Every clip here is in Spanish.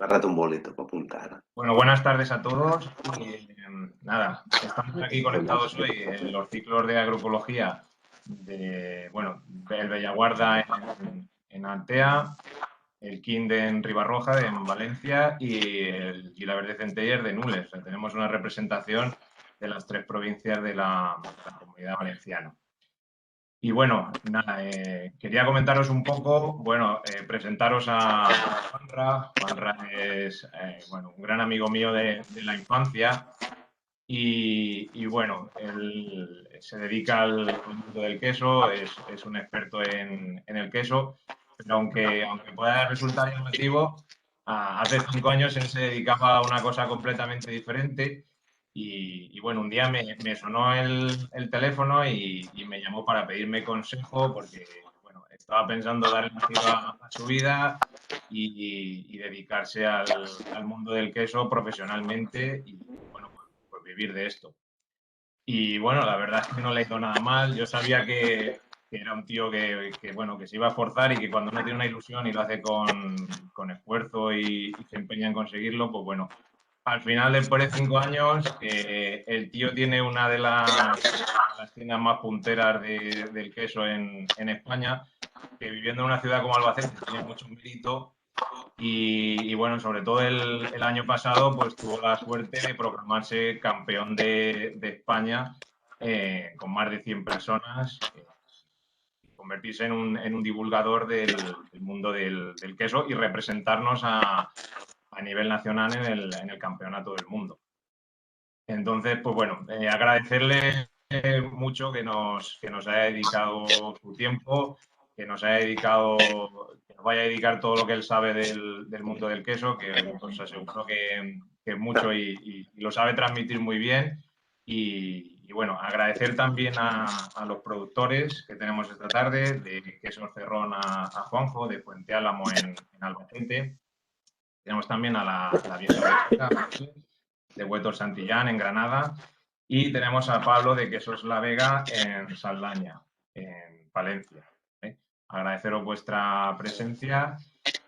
Agárrate un boleto para apuntar. Bueno, buenas tardes a todos. Nada, estamos aquí conectados hoy en los ciclos de agroecología del Bellaguarda en Altea, el Quinde en Ribarroja, en Valencia, y el Vilaverde Centelles de Nules. O sea, tenemos una representación de las tres provincias de la Comunidad Valenciana. Y bueno, nada, quería comentaros un poco, presentaros a Juanra. Juanra es, un gran amigo mío de la infancia y bueno, él se dedica al mundo del queso, es un experto en el queso, pero aunque pueda resultar llamativo, hace 5 años él se dedicaba a una cosa completamente diferente y bueno, un día me sonó el teléfono y me llamó para pedirme consejo porque, bueno, estaba pensando dar el giro a su vida y dedicarse al mundo del queso profesionalmente y, bueno, pues vivir de esto. Y bueno, la verdad es que no le hizo nada mal. Yo sabía que era un tío bueno, que se iba a esforzar y que cuando uno tiene una ilusión y lo hace con esfuerzo y se empeña en conseguirlo, pues bueno, al final, después de 5 años, el tío tiene una de las tiendas más punteras del queso en España, que viviendo en una ciudad como Albacete tiene mucho mérito y bueno, sobre todo el año pasado, pues tuvo la suerte de proclamarse campeón de España con más de 100 personas, convertirse en un divulgador del mundo del queso y representarnos a nivel nacional en el campeonato del mundo. Entonces, pues bueno, agradecerle mucho que nos haya dedicado su tiempo, que nos vaya a dedicar todo lo que él sabe del mundo del queso, que os aseguro que mucho y lo sabe transmitir muy bien. Y bueno, agradecer también a los productores que tenemos esta tarde, de Quesos Cerrón a Juanjo, de Fuente Álamo en Albacete. Tenemos también a la vieja Bélgica, de Huetor Santillán, en Granada, y tenemos a Pablo de Quesos La Vega en Saldaña, en Palencia. Agradeceros vuestra presencia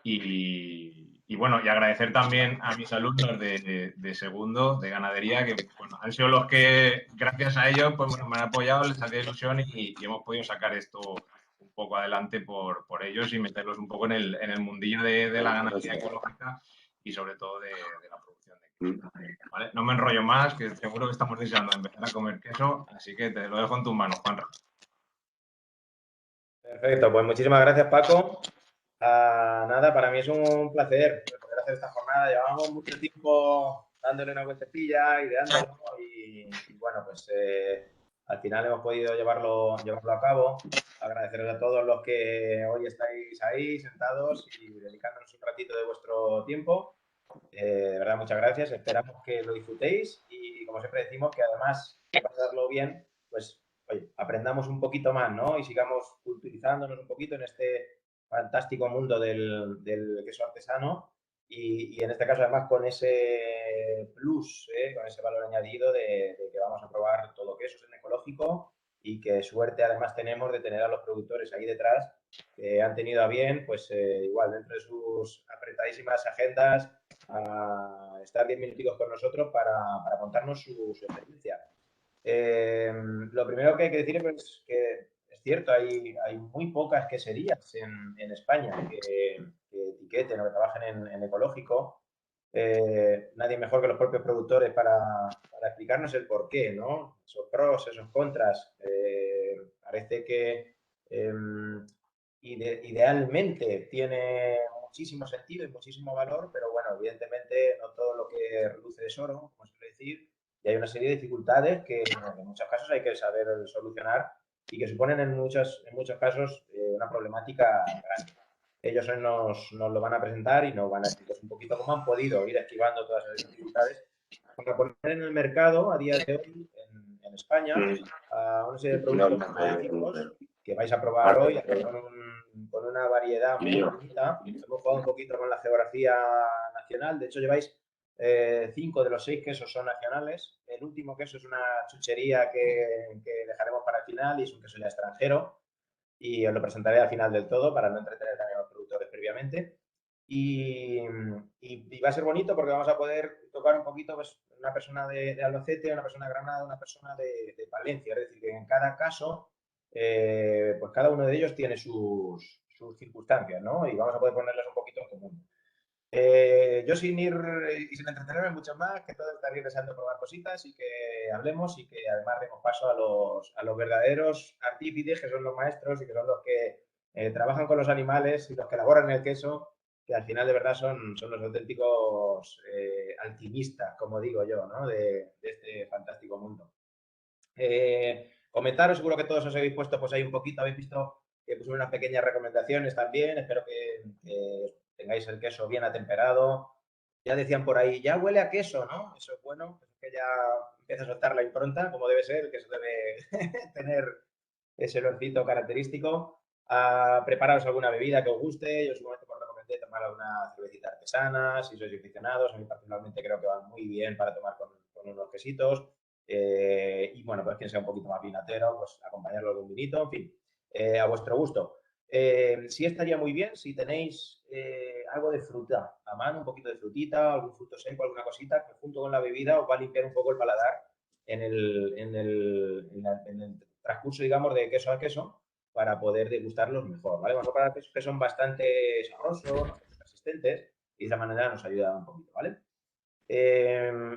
y bueno, y agradecer también a mis alumnos de segundo, de ganadería, que bueno, han sido los que, gracias a ellos, pues bueno, me han apoyado, les hacía ilusión y hemos podido sacar esto un poco adelante por ellos y meterlos un poco en el mundillo de la ganadería ecológica y sobre todo de la producción de queso. ¿Vale? No me enrollo más, que seguro que estamos deseando empezar a comer queso, así que te lo dejo en tus manos, Juanra. Perfecto, pues muchísimas gracias, Paco. Nada, para mí es un placer poder hacer esta jornada. Llevábamos mucho tiempo dándole una vueltecilla, ideándolo y bueno, pues al final hemos podido llevarlo a cabo. Agradeceros a todos los que hoy estáis ahí sentados y dedicándonos un ratito de vuestro tiempo. De verdad, muchas gracias. Esperamos que lo disfrutéis y, como siempre decimos, que además de pasarlo bien, pues oye, aprendamos un poquito más, ¿no? Y sigamos culturizándonos un poquito en este fantástico mundo del queso artesano y en este caso además con ese plus, con ese valor añadido de que vamos a probar todo queso en ecológico y que suerte además tenemos de tener a los productores ahí detrás que han tenido a bien, pues igual dentro de sus apretadísimas agendas, a estar 10 minuticos con nosotros para contarnos su experiencia. Lo primero que hay que decir es que es cierto, hay muy pocas queserías en España que etiqueten o que trabajen en ecológico. Nadie mejor que los propios productores para explicarnos el porqué, ¿no? Esos pros, esos contras. Parece que idealmente tiene muchísimo sentido y muchísimo valor, pero bueno, evidentemente no todo lo que reluce es oro, como suele decir, y hay una serie de dificultades que en muchos casos hay que saber solucionar y que suponen en muchos casos una problemática grande. Ellos hoy nos lo van a presentar y nos van a explicar un poquito cómo han podido ir esquivando todas esas dificultades para poner en el mercado a día de hoy en España a una serie de productos magníficos que vais a probar hoy con una variedad muy bonita. Hemos jugado un poquito con la geografía nacional. De hecho, lleváis 5 de los 6 quesos son nacionales. El último queso es una chuchería que dejaremos para el final y es un queso ya extranjero. Y os lo presentaré al final del todo para no entretener también a los productores previamente. y va a ser bonito porque vamos a poder tocar un poquito pues, una persona de Albacete, una persona de Granada, una persona de Palencia. Es decir, que en cada caso, pues cada uno de ellos tiene sus circunstancias, ¿no? Y vamos a poder ponerlas un poquito en común. Yo sin ir y sin entretenerme mucho más, que todos estaréis deseando probar cositas y que hablemos y que además demos paso a los verdaderos artífices, que son los maestros y que son los que trabajan con los animales y los que elaboran el queso, que al final de verdad son los auténticos alquimistas, como digo yo, ¿no? de este fantástico mundo. Comentaros, seguro que todos os habéis puesto pues ahí un poquito, habéis visto que puse unas pequeñas recomendaciones también, espero que tengáis el queso bien atemperado. Ya decían por ahí, ya huele a queso, ¿no? Eso es bueno, es que ya empieza a soltar la impronta, como debe ser, el queso debe tener ese olorcito característico. Preparaos alguna bebida que os guste, yo seguramente os recomendé tomar alguna cervecita artesana, si sois aficionados, a mí particularmente creo que van muy bien para tomar con unos quesitos. Y bueno, pues quien sea un poquito más vinatero, pues acompañarlo de un vinito, en fin, a vuestro gusto. Sí estaría muy bien si tenéis algo de fruta a mano, un poquito de frutita, algún fruto seco, alguna cosita que junto con la bebida os va a limpiar un poco el paladar en el transcurso, digamos, de queso a queso para poder degustarlos mejor, ¿vale? Vamos a probar quesos que son bastante sabrosos, bastante persistentes y de esa manera nos ayuda un poquito, ¿vale?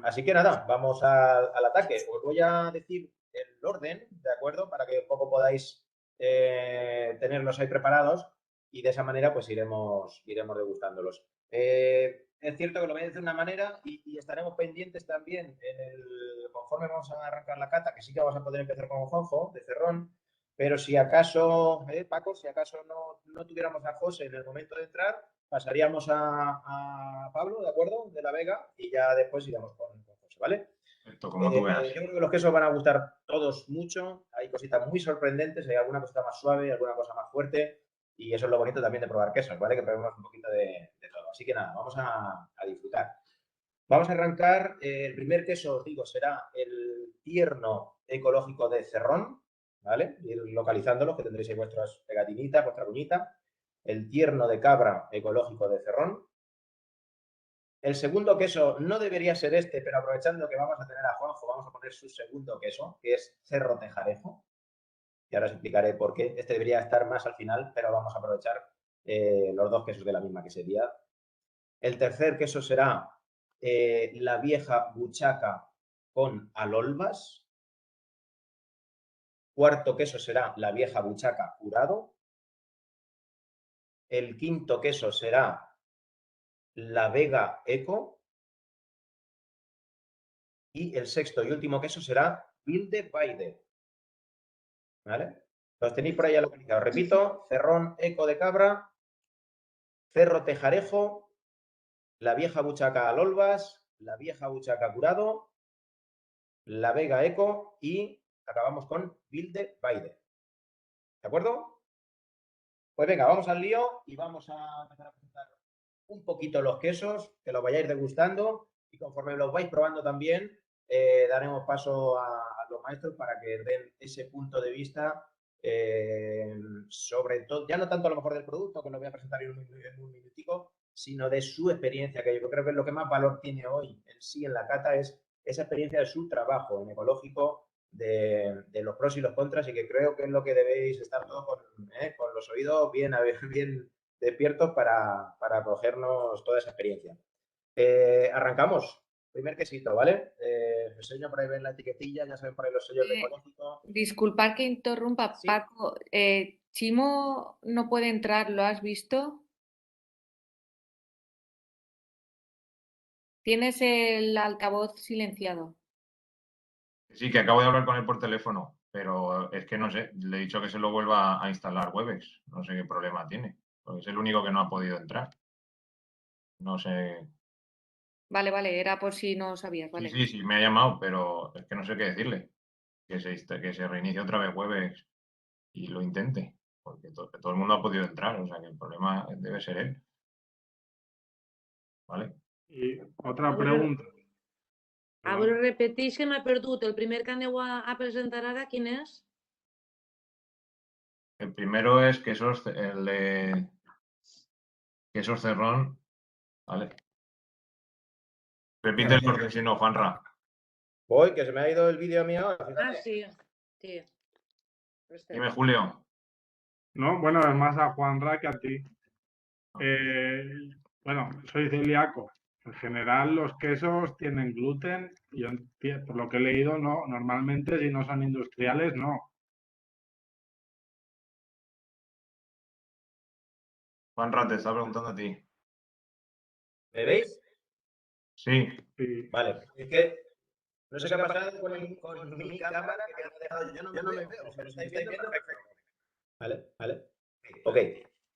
Así que nada, vamos al ataque. Os voy a decir el orden, ¿de acuerdo? Para que un poco podáis tenerlos ahí preparados y de esa manera pues iremos degustándolos. Es cierto que lo voy a decir de una manera y estaremos pendientes también conforme vamos a arrancar la cata, que sí que vamos a poder empezar con Juanjo de Cerrón, pero si acaso, Paco, si acaso no tuviéramos a José en el momento de entrar, pasaríamos a Pablo, ¿de acuerdo? De la Vega y ya después iremos con José, ¿vale? Esto, como tú veas. Yo creo que los quesos van a gustar todos mucho. Hay cositas muy sorprendentes, hay alguna cosita más suave, alguna cosa más fuerte. Y eso es lo bonito también de probar quesos, ¿vale? Que probemos un poquito de todo. Así que nada, vamos a disfrutar. Vamos a arrancar. El primer queso, os digo, será el tierno ecológico de Cerrón, ¿vale? Ir localizándolo, que tendréis ahí vuestras pegatinitas, vuestra cuñita. El tierno de cabra ecológico de Cerrón. El segundo queso no debería ser este, pero aprovechando que vamos a tener a Juanjo, vamos a poner su segundo queso, que es Cerro Tejarejo. Y ahora os explicaré por qué. Este debería estar más al final, pero vamos a aprovechar los dos quesos de la misma quesería. El tercer queso será la vieja buchaca con alolvas. Cuarto queso será la vieja buchaca curado. El quinto queso será la Vega Eco. Y el sexto y último queso será Wilde Baide. ¿Vale? Los tenéis por ahí localizados. Repito, Cerrón Eco de Cabra, Cerro Tejarejo, la vieja buchaca Alolvas, la vieja buchaca Curado, la Vega Eco y acabamos con Wilde Baide. ¿De acuerdo? Pues venga, vamos al lío y vamos a empezar a presentar un poquito los quesos, que los vayáis degustando y conforme los vais probando también, daremos paso a los maestros para que den ese punto de vista sobre todo, ya no tanto a lo mejor del producto, que lo voy a presentar en un minutico, sino de su experiencia, que yo creo que es lo que más valor tiene hoy en sí en la cata, es esa experiencia de su trabajo en ecológico, de los pros y los contras, y que creo que es lo que debéis estar todos con los oídos bien despiertos para cogernos toda esa experiencia. Arrancamos. Primer quesito, ¿vale? Os enseño por ahí ven la etiquetilla, ya saben por ahí los sellos de ecológico. Disculpar que interrumpa, Sí. Paco. Chimo no puede entrar, ¿lo has visto? Tienes el altavoz silenciado. Sí, que acabo de hablar con él por teléfono, pero es que no sé, le he dicho que se lo vuelva a instalar Webex. No sé qué problema tiene, porque es el único que no ha podido entrar. No sé. Vale, era por si no sabías, vale. Sí, me ha llamado, pero es que no sé qué decirle. Que se reinicie otra vez Webex y lo intente, porque todo el mundo ha podido entrar, o sea que el problema debe ser él. ¿Vale? I otra pregunta. A veure, repeteix que m'ha perdut. El primer que aneu a presentar ara, quin és? El primero es quesos Cerrón Vale. Repite el orden si no, Juanra. Voy, que se me ha ido el vídeo mío ahora. Ah, Fíjate. sí. Sí. Dime, Julio. No, bueno, es más a Juanra que a ti. Bueno, soy celíaco. En general, los quesos tienen gluten. Y yo, por lo que he leído, no. Normalmente, si no son industriales, no. Juanra, te está preguntando a ti. ¿Me veis? Sí. Sí. Vale. Es que no sé qué ha pasado con mi cámara, que me ha dejado. Yo no me veo. Si me estáis viendo, perfecto. Vale, vale. Ok.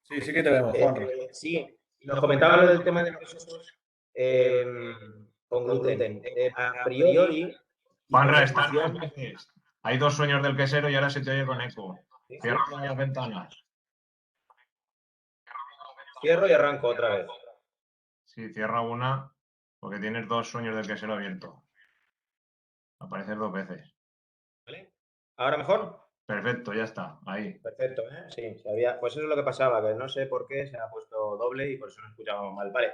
Sí, sí que te vemos, Juanra. Sí, nos comentaba lo del tema de los quesos con gluten. A priori, Juanra, están dos veces. Hay dos sueños del quesero y ahora se te oye con eco. Cierra una de las ventanas. Cierro y arranco otra vez. Sí, cierra una porque tienes dos sueños del quesero abierto. Aparecer dos veces. ¿Vale? ¿Ahora mejor? Perfecto, ya está. Ahí. Perfecto, ¿eh? Sí, pues eso es lo que pasaba, que no sé por qué se ha puesto doble y por eso nos escuchábamos mal. Vale,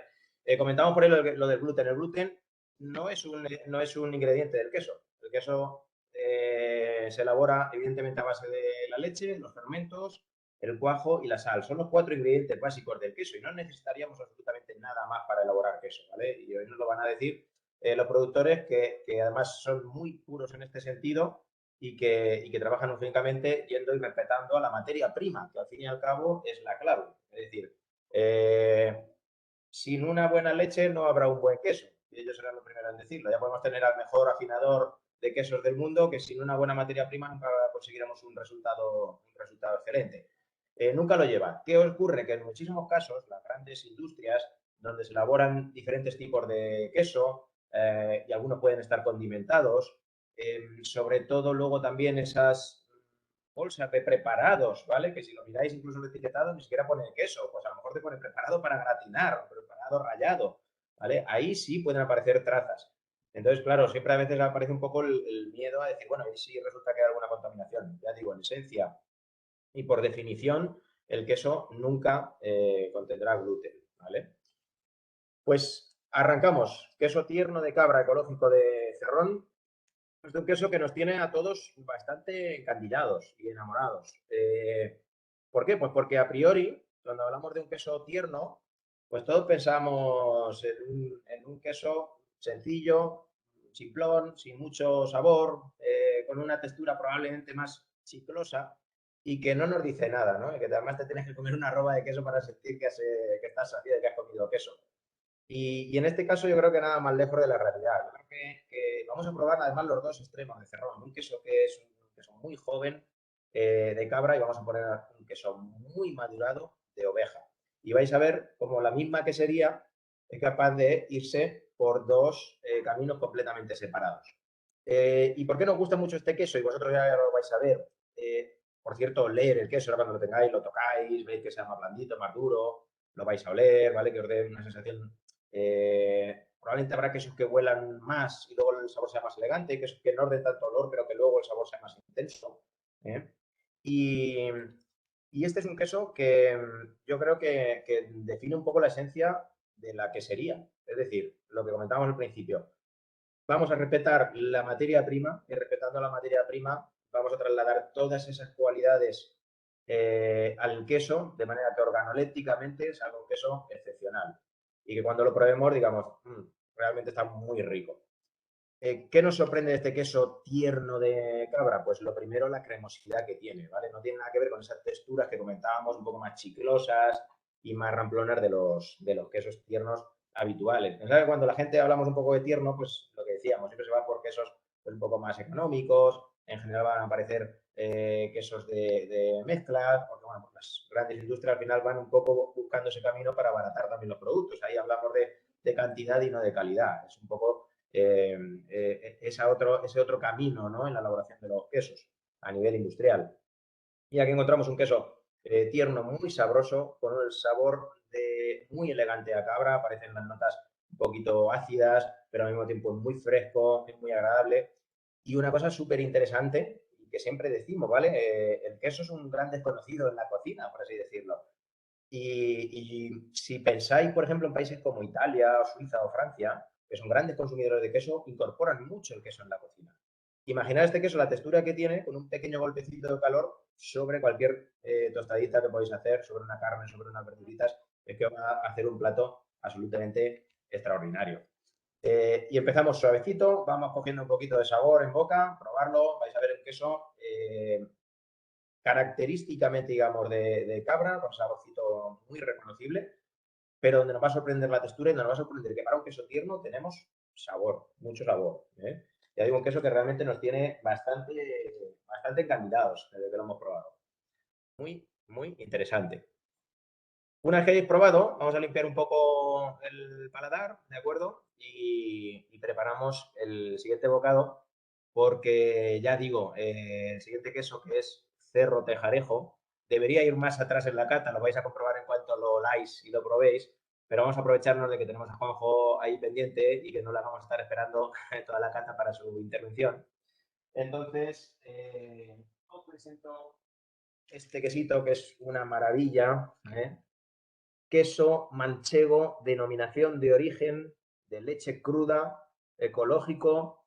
comentamos por ahí lo del gluten. El gluten no es un ingrediente del queso. El queso se elabora evidentemente a base de la leche, los fermentos, el cuajo y la sal. Son los 4 ingredientes básicos del queso y no necesitaríamos absolutamente nada más para elaborar queso, ¿vale? Y hoy nos lo van a decir los productores que además son muy puros en este sentido y que trabajan únicamente yendo y respetando a la materia prima, que al fin y al cabo es la clave. Es decir, sin una buena leche no habrá un buen queso. Y ellos serán los primeros en decirlo. Ya podemos tener al mejor afinador de quesos del mundo, que sin una buena materia prima nunca conseguiremos un resultado excelente. Nunca lo llevan. ¿Qué ocurre? Que en muchísimos casos las grandes industrias donde se elaboran diferentes tipos de queso y algunos pueden estar condimentados, sobre todo luego también esas bolsas de preparados, ¿vale? Que si lo miráis incluso el etiquetado ni siquiera pone queso, pues a lo mejor te pone preparado para gratinar, preparado rallado, ¿vale? Ahí sí pueden aparecer trazas. Entonces, claro, siempre a veces aparece un poco el miedo a decir, bueno, ahí sí resulta que hay alguna contaminación. Ya digo, en esencia y por definición, el queso nunca contendrá gluten, ¿vale? Pues arrancamos. Queso tierno de cabra ecológico de Cerrón. Es un queso que nos tiene a todos bastante encandillados y enamorados. ¿Por qué? Pues porque a priori, cuando hablamos de un queso tierno, pues todos pensamos en un queso sencillo, simplón, sin mucho sabor, con una textura probablemente más chiclosa y que no nos dice nada, ¿no? Y que además te tienes que comer una roba de queso para sentir que estás saciado y que has comido queso. Y en este caso yo creo que nada más lejos de la realidad. Yo creo que vamos a probar además los dos extremos de Cerrón. Un queso que es un queso muy joven de cabra y vamos a poner un queso muy madurado de oveja. Y vais a ver cómo la misma quesería es capaz de irse por dos caminos completamente separados. ¿Y por qué nos gusta mucho este queso? Y vosotros ya lo vais a ver. Por cierto, leer el queso, ahora cuando lo tengáis, lo tocáis, veis que sea más blandito, más duro, lo vais a oler, ¿vale? Que os dé una sensación. Probablemente habrá quesos que huelan más y luego el sabor sea más elegante, quesos que no den tanto olor, pero que luego el sabor sea más intenso. Y este es un queso que yo creo que define un poco la esencia de la quesería. Es decir, lo que comentábamos al principio. Vamos a respetar la materia prima y respetando la materia prima vamos a trasladar todas esas cualidades al queso de manera que organolépticamente salga un queso excepcional y que cuando lo probemos digamos, realmente está muy rico. ¿Qué nos sorprende de este queso tierno de cabra? Pues lo primero, la cremosidad que tiene, ¿vale? No tiene nada que ver con esas texturas que comentábamos, un poco más chiclosas y más ramplonas de los quesos tiernos habituales. Pensaba que cuando la gente hablamos un poco de tierno, pues lo que decíamos, siempre se va por quesos pues, un poco más económicos, en general van a aparecer quesos de mezcla, porque bueno, pues las grandes industrias al final van un poco buscando ese camino para abaratar también los productos. Ahí hablamos de cantidad y no de calidad. Es un poco ese otro camino, ¿no? En la elaboración de los quesos a nivel industrial. Y aquí encontramos un queso tierno, muy sabroso, con el sabor muy elegante a cabra, aparecen las notas un poquito ácidas, pero al mismo tiempo muy fresco, es muy agradable. Y una cosa súper interesante, que siempre decimos, ¿vale? El queso es un gran desconocido en la cocina, por así decirlo. Y si pensáis, por ejemplo, en países como Italia, o Suiza o Francia, que son grandes consumidores de queso, incorporan mucho el queso en la cocina. Imaginad este queso, la textura que tiene, con un pequeño golpecito de calor sobre cualquier tostadita que podéis hacer, sobre una carne, sobre unas verduritas, es que va a hacer un plato absolutamente extraordinario. Y empezamos suavecito, vamos cogiendo un poquito de sabor en boca, probarlo, vais a ver el queso característicamente, digamos, de cabra, con saborcito muy reconocible, pero donde nos va a sorprender la textura y nos va a sorprender que para un queso tierno tenemos sabor, mucho sabor. Ya digo, un queso que realmente nos tiene bastante encandilados desde que lo hemos probado. Muy, muy interesante. Una vez que hayáis probado, vamos a limpiar un poco el paladar, ¿de acuerdo? Y preparamos el siguiente bocado, porque ya digo, el siguiente queso, que es Cerro Tejarejo, debería ir más atrás en la cata, lo vais a comprobar en cuanto lo oláis y lo probéis, pero vamos a aprovecharnos de que tenemos a Juanjo ahí pendiente y que no la vamos a estar esperando toda la cata para su intervención. Entonces, os presento este quesito que es una maravilla, queso manchego, denominación de origen, de leche cruda, ecológico.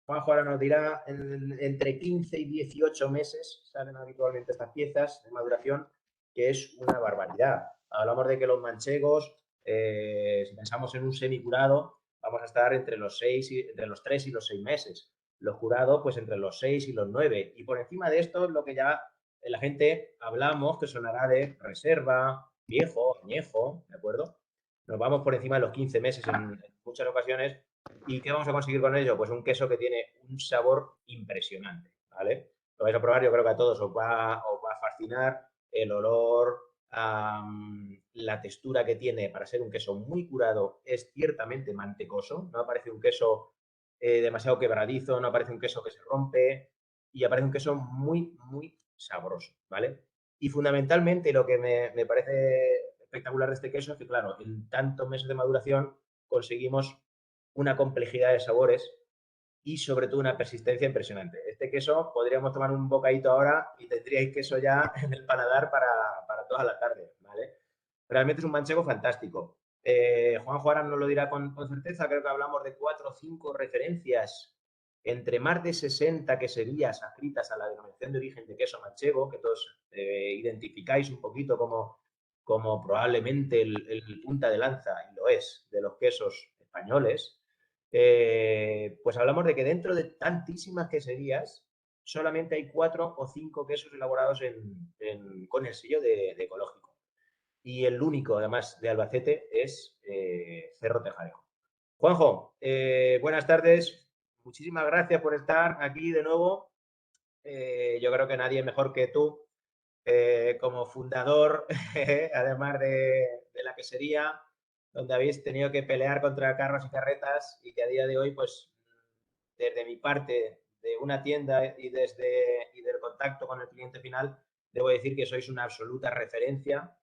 Juanjo ahora nos dirá, entre 15 y 18 meses salen habitualmente estas piezas de maduración, que es una barbaridad. Hablamos de que los manchegos, si pensamos en un semicurado, vamos a estar entre los 3 y los 6 meses. Los jurados, pues entre los 6 y los 9. Y por encima de esto es lo que ya la gente hablamos, que sonará de reserva, viejo, añejo, ¿de acuerdo? Nos vamos por encima de los 15 meses en muchas ocasiones. ¿Y qué vamos a conseguir con ello? Pues un queso que tiene un sabor impresionante, ¿vale? Lo vais a probar, yo creo que a todos os va a fascinar el olor, la textura que tiene para ser un queso muy curado, es ciertamente mantecoso, no aparece un queso demasiado quebradizo, no aparece un queso que se rompe y aparece un queso muy, muy sabroso, ¿vale? Y fundamentalmente lo que me parece espectacular de este queso es que, claro, en tantos meses de maduración conseguimos una complejidad de sabores y sobre todo una persistencia impresionante. Este queso podríamos tomar un bocadito ahora y tendríais queso ya en el paladar para toda la tarde, ¿vale? Realmente es un manchego fantástico. Juanjo ahora nos lo dirá con certeza, creo que hablamos de 4 o 5 referencias entre más de 60 queserías adscritas a la denominación de origen de queso manchego, que todos identificáis un poquito como probablemente el punta de lanza, y lo es, de los quesos españoles. Pues hablamos de que dentro de tantísimas queserías solamente hay 4 o 5 quesos elaborados con el sello de ecológico. Y el único, además, de Albacete es Cerro Tejarejo. Juanjo, buenas tardes. Muchísimas gracias por estar aquí de nuevo. Yo creo que nadie mejor que tú como fundador, además de la quesería, donde habéis tenido que pelear contra carros y carretas y que a día de hoy, pues, desde mi parte, de una tienda y del contacto con el cliente final, debo decir que sois una absoluta referencia.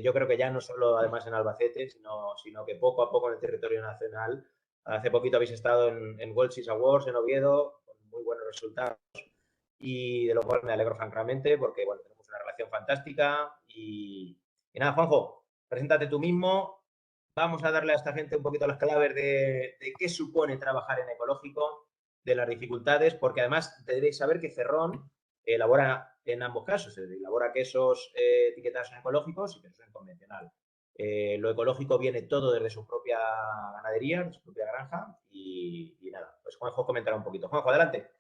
Yo creo que ya no solo, además, en Albacete, sino que poco a poco en el territorio nacional. Hace poquito habéis estado en World Cheese Awards en Oviedo, con muy buenos resultados, y de lo cual me alegro francamente porque, bueno, tenemos una relación fantástica. Y nada, Juanjo, preséntate tú mismo. Vamos a darle a esta gente un poquito las claves de qué supone trabajar en ecológico, de las dificultades, porque además debéis saber que Cerrón elabora en ambos casos, elabora quesos etiquetados en ecológicos y quesos en convencional. Lo ecológico viene todo desde su propia ganadería, de su propia granja y nada, pues Juanjo comentará un poquito. Juanjo, adelante.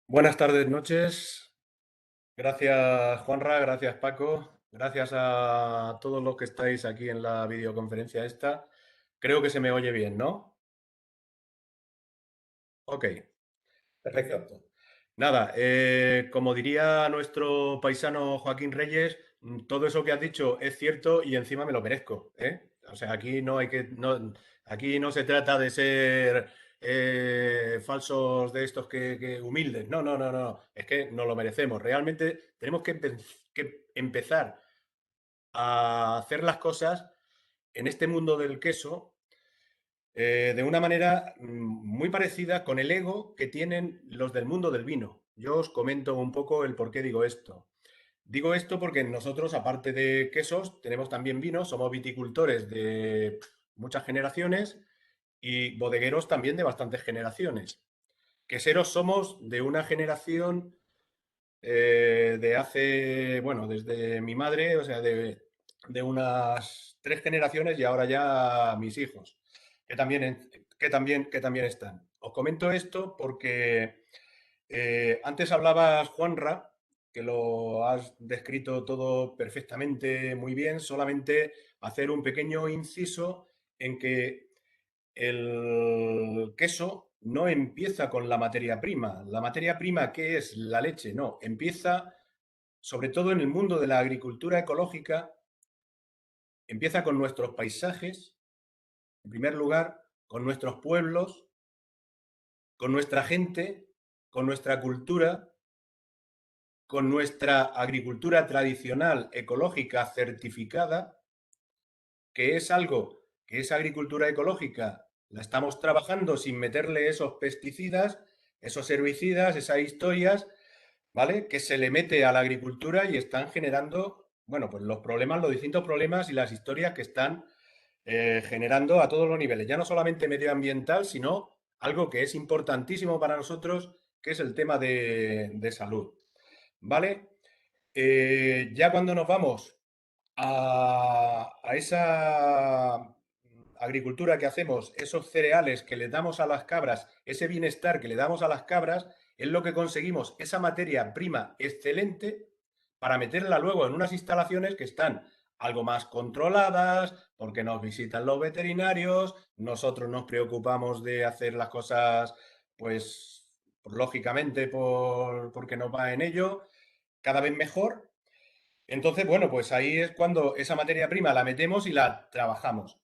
Buenas tardes, noches. Gracias, Juanra, gracias, Paco. Gracias a todos los que estáis aquí en la videoconferencia esta. Creo que se me oye bien, ¿no? Ok. Perfecto. Nada, como diría nuestro paisano Joaquín Reyes, todo eso que has dicho es cierto y encima me lo merezco, ¿eh? O sea, aquí aquí no se trata de ser falsos de estos que humildes. No, no, no, no. Es que nos lo merecemos. Realmente tenemos que empezar a hacer las cosas en este mundo del queso de una manera muy parecida con el ego que tienen los del mundo del vino. Yo os comento un poco el por qué digo esto. Digo esto porque nosotros, aparte de quesos, tenemos también vinos, somos viticultores de muchas generaciones y bodegueros también de bastantes generaciones. Queseros somos de una generación de hace, bueno, desde mi madre, o sea, de unas 3 generaciones y ahora ya mis hijos, que también están. Os comento esto porque antes hablabas, Juanra, que lo has descrito todo perfectamente, muy bien, solamente hacer un pequeño inciso en que el queso no empieza con la materia prima. La materia prima, ¿qué es? La leche. No, empieza, sobre todo en el mundo de la agricultura ecológica, empieza con nuestros paisajes, en primer lugar, con nuestros pueblos, con nuestra gente, con nuestra cultura, con nuestra agricultura tradicional, ecológica, certificada, que es algo que esa agricultura ecológica la estamos trabajando sin meterle esos pesticidas, esos herbicidas, esas historias, ¿vale? Que se le mete a la agricultura y están generando, bueno, pues los problemas, los distintos problemas y las historias que están generando a todos los niveles, ya no solamente medioambiental, sino algo que es importantísimo para nosotros, que es el tema de salud, ¿vale? Ya cuando nos vamos a esa agricultura que hacemos, esos cereales que le damos a las cabras, ese bienestar que le damos a las cabras, es lo que conseguimos, esa materia prima excelente para meterla luego en unas instalaciones que están algo más controladas, porque nos visitan los veterinarios, nosotros nos preocupamos de hacer las cosas, pues, lógicamente, porque nos va en ello, cada vez mejor. Entonces, bueno, pues ahí es cuando esa materia prima la metemos y la trabajamos.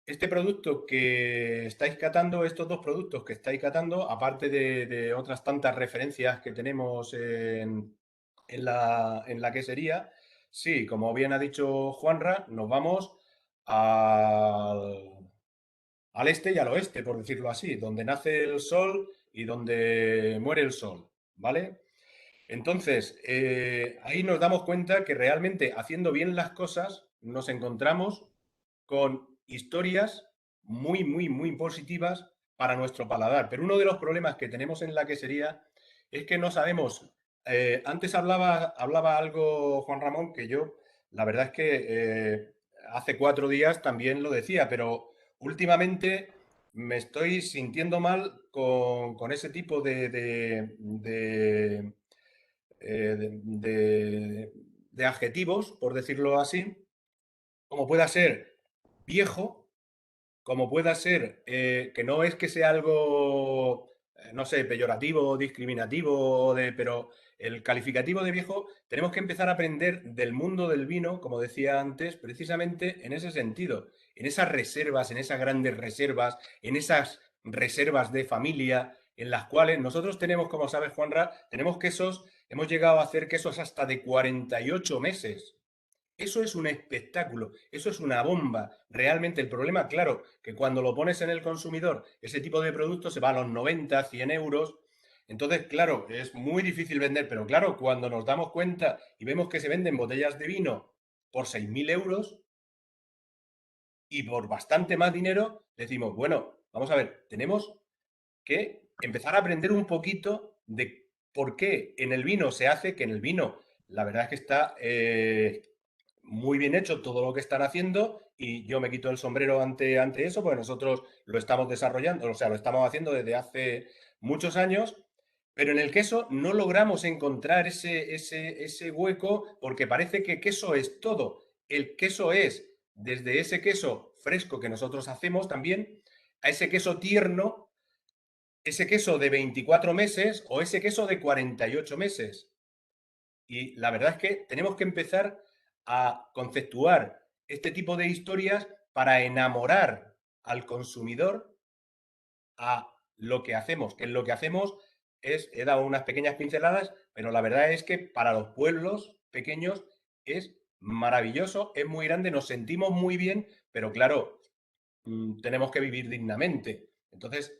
Este producto que estáis catando, estos dos productos que estáis catando, aparte de otras tantas referencias que tenemos en la quesería, sí, como bien ha dicho Juanra, nos vamos al este y al oeste, por decirlo así, donde nace el sol y donde muere el sol, ¿vale? Entonces, ahí nos damos cuenta que realmente haciendo bien las cosas nos encontramos con historias muy, muy, muy positivas para nuestro paladar. Pero uno de los problemas que tenemos en la quesería es que no sabemos. Antes hablaba algo Juan Ramón que yo, la verdad es que hace 4 días también lo decía, pero últimamente me estoy sintiendo mal con ese tipo de adjetivos, por decirlo así, como pueda ser viejo, como pueda ser que no es que sea algo, no sé, peyorativo, discriminativo, pero el calificativo de viejo tenemos que empezar a aprender del mundo del vino, como decía antes, precisamente en ese sentido, en esas reservas, en esas grandes reservas, en esas reservas de familia, en las cuales nosotros tenemos, como sabes, Juanra, tenemos quesos, hemos llegado a hacer quesos hasta de 48 meses. Eso es un espectáculo, eso es una bomba. Realmente el problema, claro, que cuando lo pones en el consumidor, ese tipo de producto se va a los 90, 100 euros. Entonces, claro, es muy difícil vender, pero claro, cuando nos damos cuenta y vemos que se venden botellas de vino por 6.000 euros y por bastante más dinero, decimos, bueno, vamos a ver, tenemos que empezar a aprender un poquito de por qué en el vino se hace, que en el vino la verdad es que está muy bien hecho todo lo que están haciendo y yo me quito el sombrero ante eso, porque nosotros lo estamos desarrollando, o sea, lo estamos haciendo desde hace muchos años, pero en el queso no logramos encontrar ese hueco porque parece que queso es todo. El queso es desde ese queso fresco que nosotros hacemos también, a ese queso tierno, ese queso de 24 meses o ese queso de 48 meses. Y la verdad es que tenemos que empezar a conceptuar este tipo de historias para enamorar al consumidor a lo que hacemos, que lo que hacemos he dado unas pequeñas pinceladas, pero la verdad es que para los pueblos pequeños es maravilloso, es muy grande, nos sentimos muy bien, pero claro, tenemos que vivir dignamente. Entonces,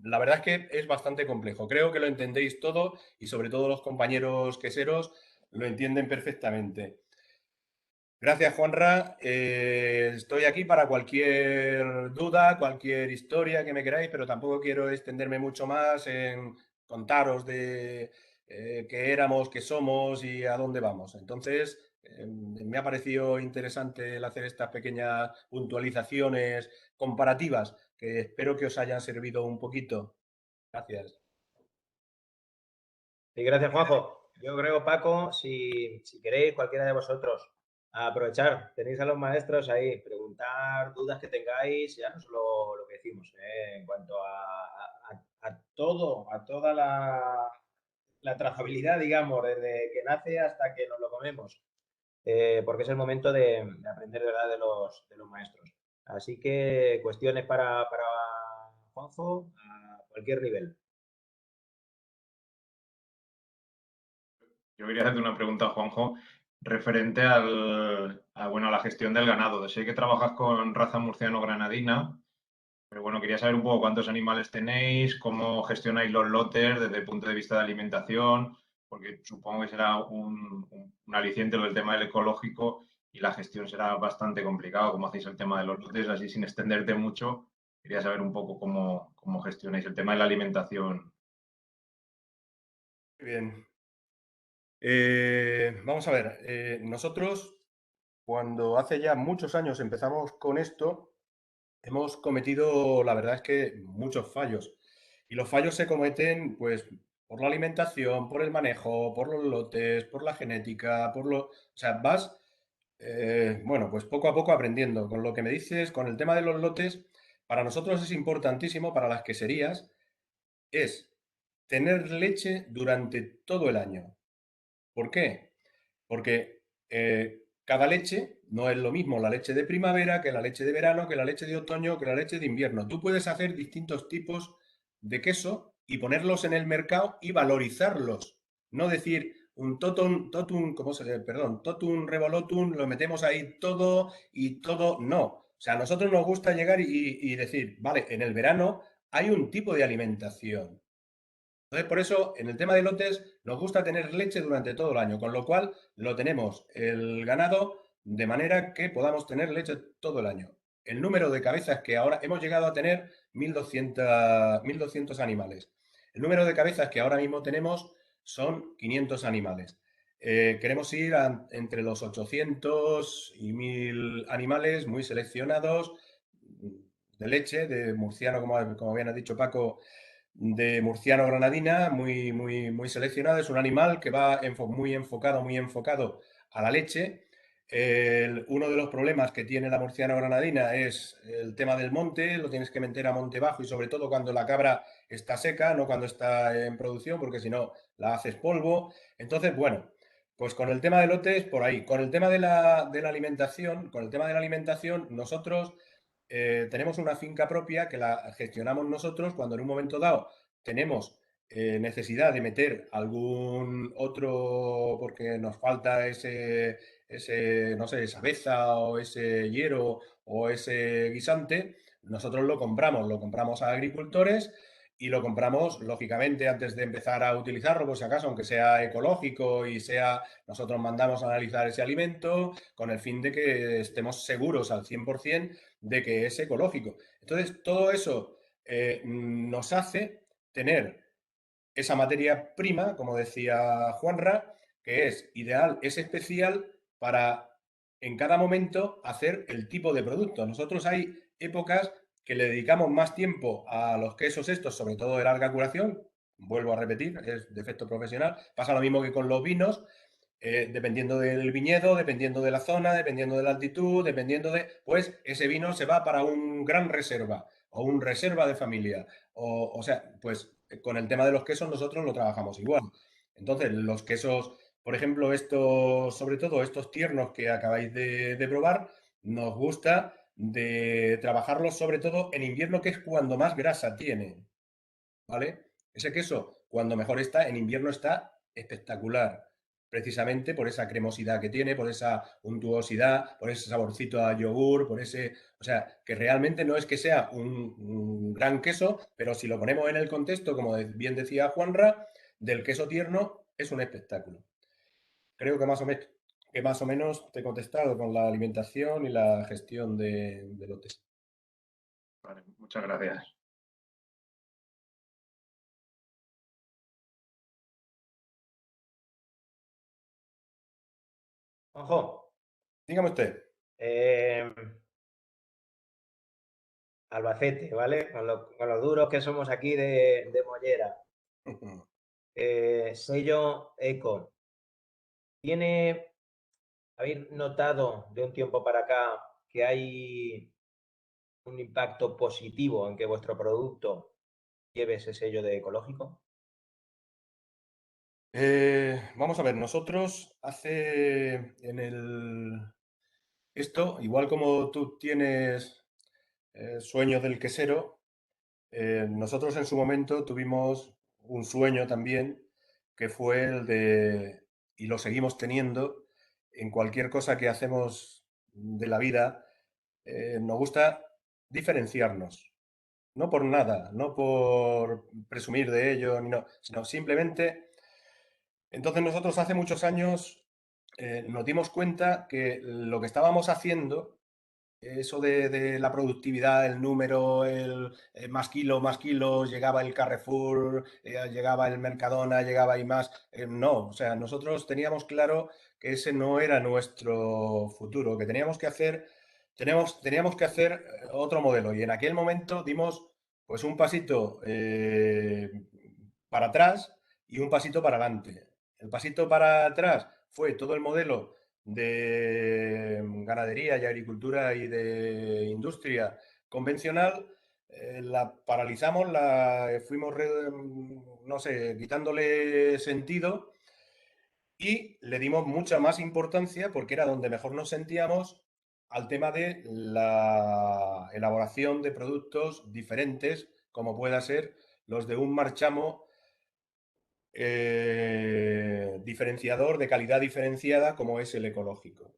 la verdad es que es bastante complejo. Creo que lo entendéis todo y sobre todo los compañeros queseros lo entienden perfectamente. Gracias, Juanra. Estoy aquí para cualquier duda, cualquier historia que me queráis, pero tampoco quiero extenderme mucho más en contaros de qué éramos, qué somos y a dónde vamos. Entonces, me ha parecido interesante el hacer estas pequeñas puntualizaciones comparativas que espero que os hayan servido un poquito. Gracias. Sí, gracias, Juanjo. Yo creo, Paco, si queréis, cualquiera de vosotros, aprovechar, tenéis a los maestros ahí, preguntar dudas que tengáis, ya no solo lo que decimos, en cuanto a todo, a toda la trazabilidad, digamos, desde que nace hasta que nos lo comemos, porque es el momento de aprender de verdad de los maestros. Así que cuestiones para Juanjo a cualquier nivel. Yo quería hacerte una pregunta, Juanjo, referente bueno, a la gestión del ganado. Sé que trabajas con raza murciano-granadina, pero bueno, quería saber un poco cuántos animales tenéis, cómo gestionáis los lotes desde el punto de vista de alimentación, porque supongo que será un aliciente lo del tema del ecológico y la gestión será bastante complicado. ¿Cómo hacéis el tema de los lotes? Así sin extenderte mucho, quería saber un poco cómo gestionáis el tema de la alimentación. Muy bien. Vamos a ver, nosotros cuando hace ya muchos años empezamos con esto, hemos cometido, la verdad es que muchos fallos. Y los fallos se cometen, pues, por la alimentación, por el manejo, por los lotes, por la genética, O sea, vas, bueno, pues poco a poco aprendiendo. Con lo que me dices, con el tema de los lotes, para nosotros es importantísimo, para las queserías, es tener leche durante todo el año. ¿Por qué? Porque cada leche no es lo mismo la leche de primavera que la leche de verano, que la leche de otoño, que la leche de invierno. Tú puedes hacer distintos tipos de queso y ponerlos en el mercado y valorizarlos. No decir un totum revolotum, lo metemos ahí todo y todo. No. O sea, a nosotros nos gusta llegar y decir, vale, en el verano hay un tipo de alimentación. Entonces, por eso, en el tema de lotes, nos gusta tener leche durante todo el año, con lo cual lo tenemos el ganado de manera que podamos tener leche todo el año. El número de cabezas que ahora hemos llegado a tener 1.200 animales. El número de cabezas que ahora mismo tenemos son 500 animales. Queremos ir entre los 800 y 1.000 animales muy seleccionados de leche, de murciano, como bien ha dicho Paco, de murciano granadina, muy seleccionado. Es un animal que va muy enfocado a la leche. Uno de los problemas que tiene la murciano granadina es el tema del monte, lo tienes que meter a monte bajo y sobre todo cuando la cabra está seca, no cuando está en producción, porque si no la haces polvo. Entonces, bueno, pues con el tema de lotes, por ahí. Con el tema de la alimentación, nosotros tenemos una finca propia que la gestionamos nosotros cuando en un momento dado tenemos necesidad de meter algún otro, porque nos falta no sé, esa beza o ese hierro o ese guisante, nosotros lo compramos a agricultores y lo compramos, lógicamente, antes de empezar a utilizarlo, por si acaso, aunque sea ecológico y nosotros mandamos a analizar ese alimento con el fin de que estemos seguros al 100% de que es ecológico. Entonces, todo eso nos hace tener esa materia prima, como decía Juanra, que es ideal, es especial para en cada momento hacer el tipo de producto. Nosotros hay épocas que le dedicamos más tiempo a los quesos estos, sobre todo de larga curación, vuelvo a repetir, es de efecto profesional, pasa lo mismo que con los vinos, dependiendo del viñedo, dependiendo de la zona, dependiendo de la altitud, pues ese vino se va para un gran reserva o un reserva de familia. O sea, pues con el tema de los quesos nosotros lo trabajamos igual. Entonces, los quesos, por ejemplo, sobre todo estos tiernos que acabáis de probar, nos gusta de trabajarlos sobre todo en invierno, que es cuando más grasa tiene, ¿vale? Ese queso, cuando mejor está, en invierno está espectacular. precisamente por esa cremosidad que tiene, por esa untuosidad, por ese saborcito a yogur, por ese... O sea, que realmente no es que sea un gran queso, pero si lo ponemos en el contexto, como bien decía Juanra, del queso tierno es un espectáculo. Creo que más o menos te he contestado con la alimentación y la gestión de lotes. Vale, muchas gracias. Ojo, Dígame usted. Albacete, ¿vale? Con los duros que somos aquí de Mollera. Sello Eco. ¿Habéis notado de un tiempo para acá que hay un impacto positivo en que vuestro producto lleve ese sello de ecológico? Vamos a ver, nosotros esto, igual como tú tienes sueños del quesero, nosotros en su momento tuvimos un sueño también, que fue y lo seguimos teniendo, en cualquier cosa que hacemos de la vida, nos gusta diferenciarnos. No por nada, no por presumir de ello, sino simplemente. Entonces nosotros hace muchos años nos dimos cuenta que lo que estábamos haciendo, eso de la productividad, el número, el más kilos, llegaba el Carrefour, llegaba el Mercadona, llegaba y más. No, o sea, nosotros teníamos claro que ese no era nuestro futuro, que teníamos que hacer otro modelo. Y en aquel momento dimos pues un pasito para atrás y un pasito para adelante. El pasito para atrás fue todo el modelo de ganadería y agricultura y de industria convencional, la paralizamos, la fuimos, no sé, quitándole sentido y le dimos mucha más importancia porque era donde mejor nos sentíamos al tema de la elaboración de productos diferentes, como pueda ser los de un marchamo diferenciador de calidad diferenciada como es el ecológico.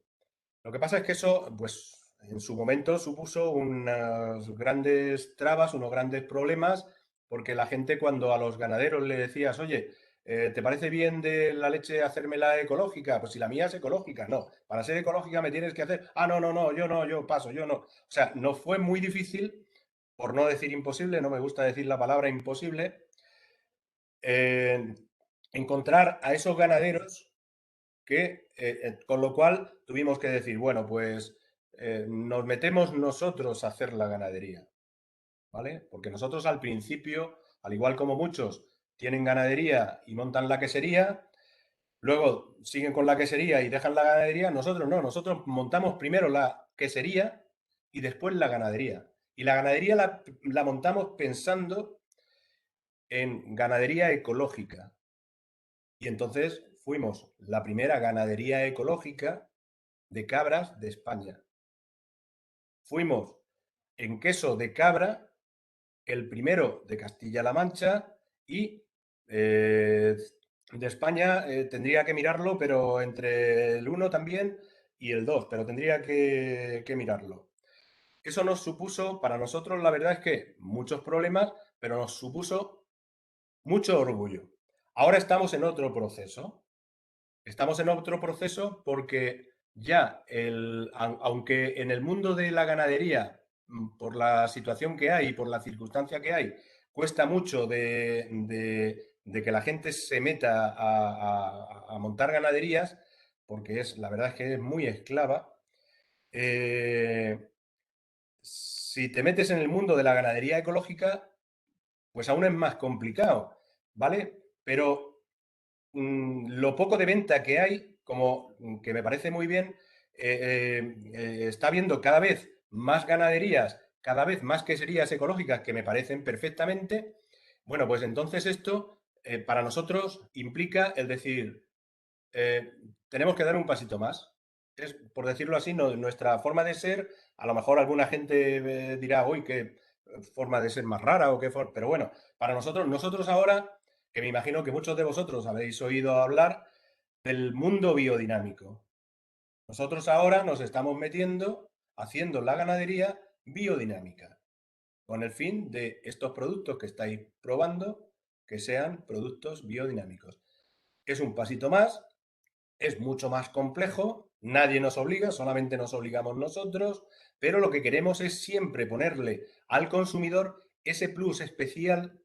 Lo que pasa es que eso, pues en su momento supuso unas grandes trabas, unos grandes problemas, porque la gente cuando a los ganaderos le decías, oye, ¿te parece bien de la leche hacérmela ecológica? Pues si la mía es ecológica, no. Para ser ecológica me tienes que hacer, no, yo paso, yo no. O sea, no fue muy difícil, por no decir imposible, no me gusta decir la palabra imposible, encontrar a esos ganaderos con lo cual tuvimos que decir, bueno, pues nos metemos nosotros a hacer la ganadería, ¿vale? Porque nosotros al principio, al igual como muchos tienen ganadería y montan la quesería, luego siguen con la quesería y dejan la ganadería, nosotros no, nosotros montamos primero la quesería y después la ganadería. Y la ganadería la montamos pensando en ganadería ecológica. Y entonces fuimos la primera ganadería ecológica de cabras de España. Fuimos en queso de cabra el primero de Castilla-La Mancha y de España tendría que mirarlo, pero entre el 1 también y el 2, pero tendría que mirarlo. Eso nos supuso, para nosotros, la verdad es que muchos problemas, pero nos supuso mucho orgullo. Ahora estamos en otro proceso. Estamos en otro proceso porque ya, aunque en el mundo de la ganadería, por la situación que hay, por la circunstancia que hay, cuesta mucho de que la gente se meta a montar ganaderías, porque la verdad es que es muy esclava. Si te metes en el mundo de la ganadería ecológica, pues aún es más complicado, ¿vale? Pero lo poco de venta que hay, como que me parece muy bien, está habiendo cada vez más ganaderías, cada vez más queserías ecológicas que me parecen perfectamente. Bueno, pues entonces esto para nosotros implica el decir, tenemos que dar un pasito más. Es, por decirlo así, nuestra forma de ser, a lo mejor alguna gente dirá, uy, qué forma de ser más rara o qué forma, pero bueno, para nosotros ahora, que me imagino que muchos de vosotros habéis oído hablar, del mundo biodinámico. Nosotros ahora nos estamos metiendo, haciendo la ganadería biodinámica, con el fin de estos productos que estáis probando que sean productos biodinámicos. Es un pasito más, es mucho más complejo, nadie nos obliga, solamente nos obligamos nosotros, pero lo que queremos es siempre ponerle al consumidor ese plus especial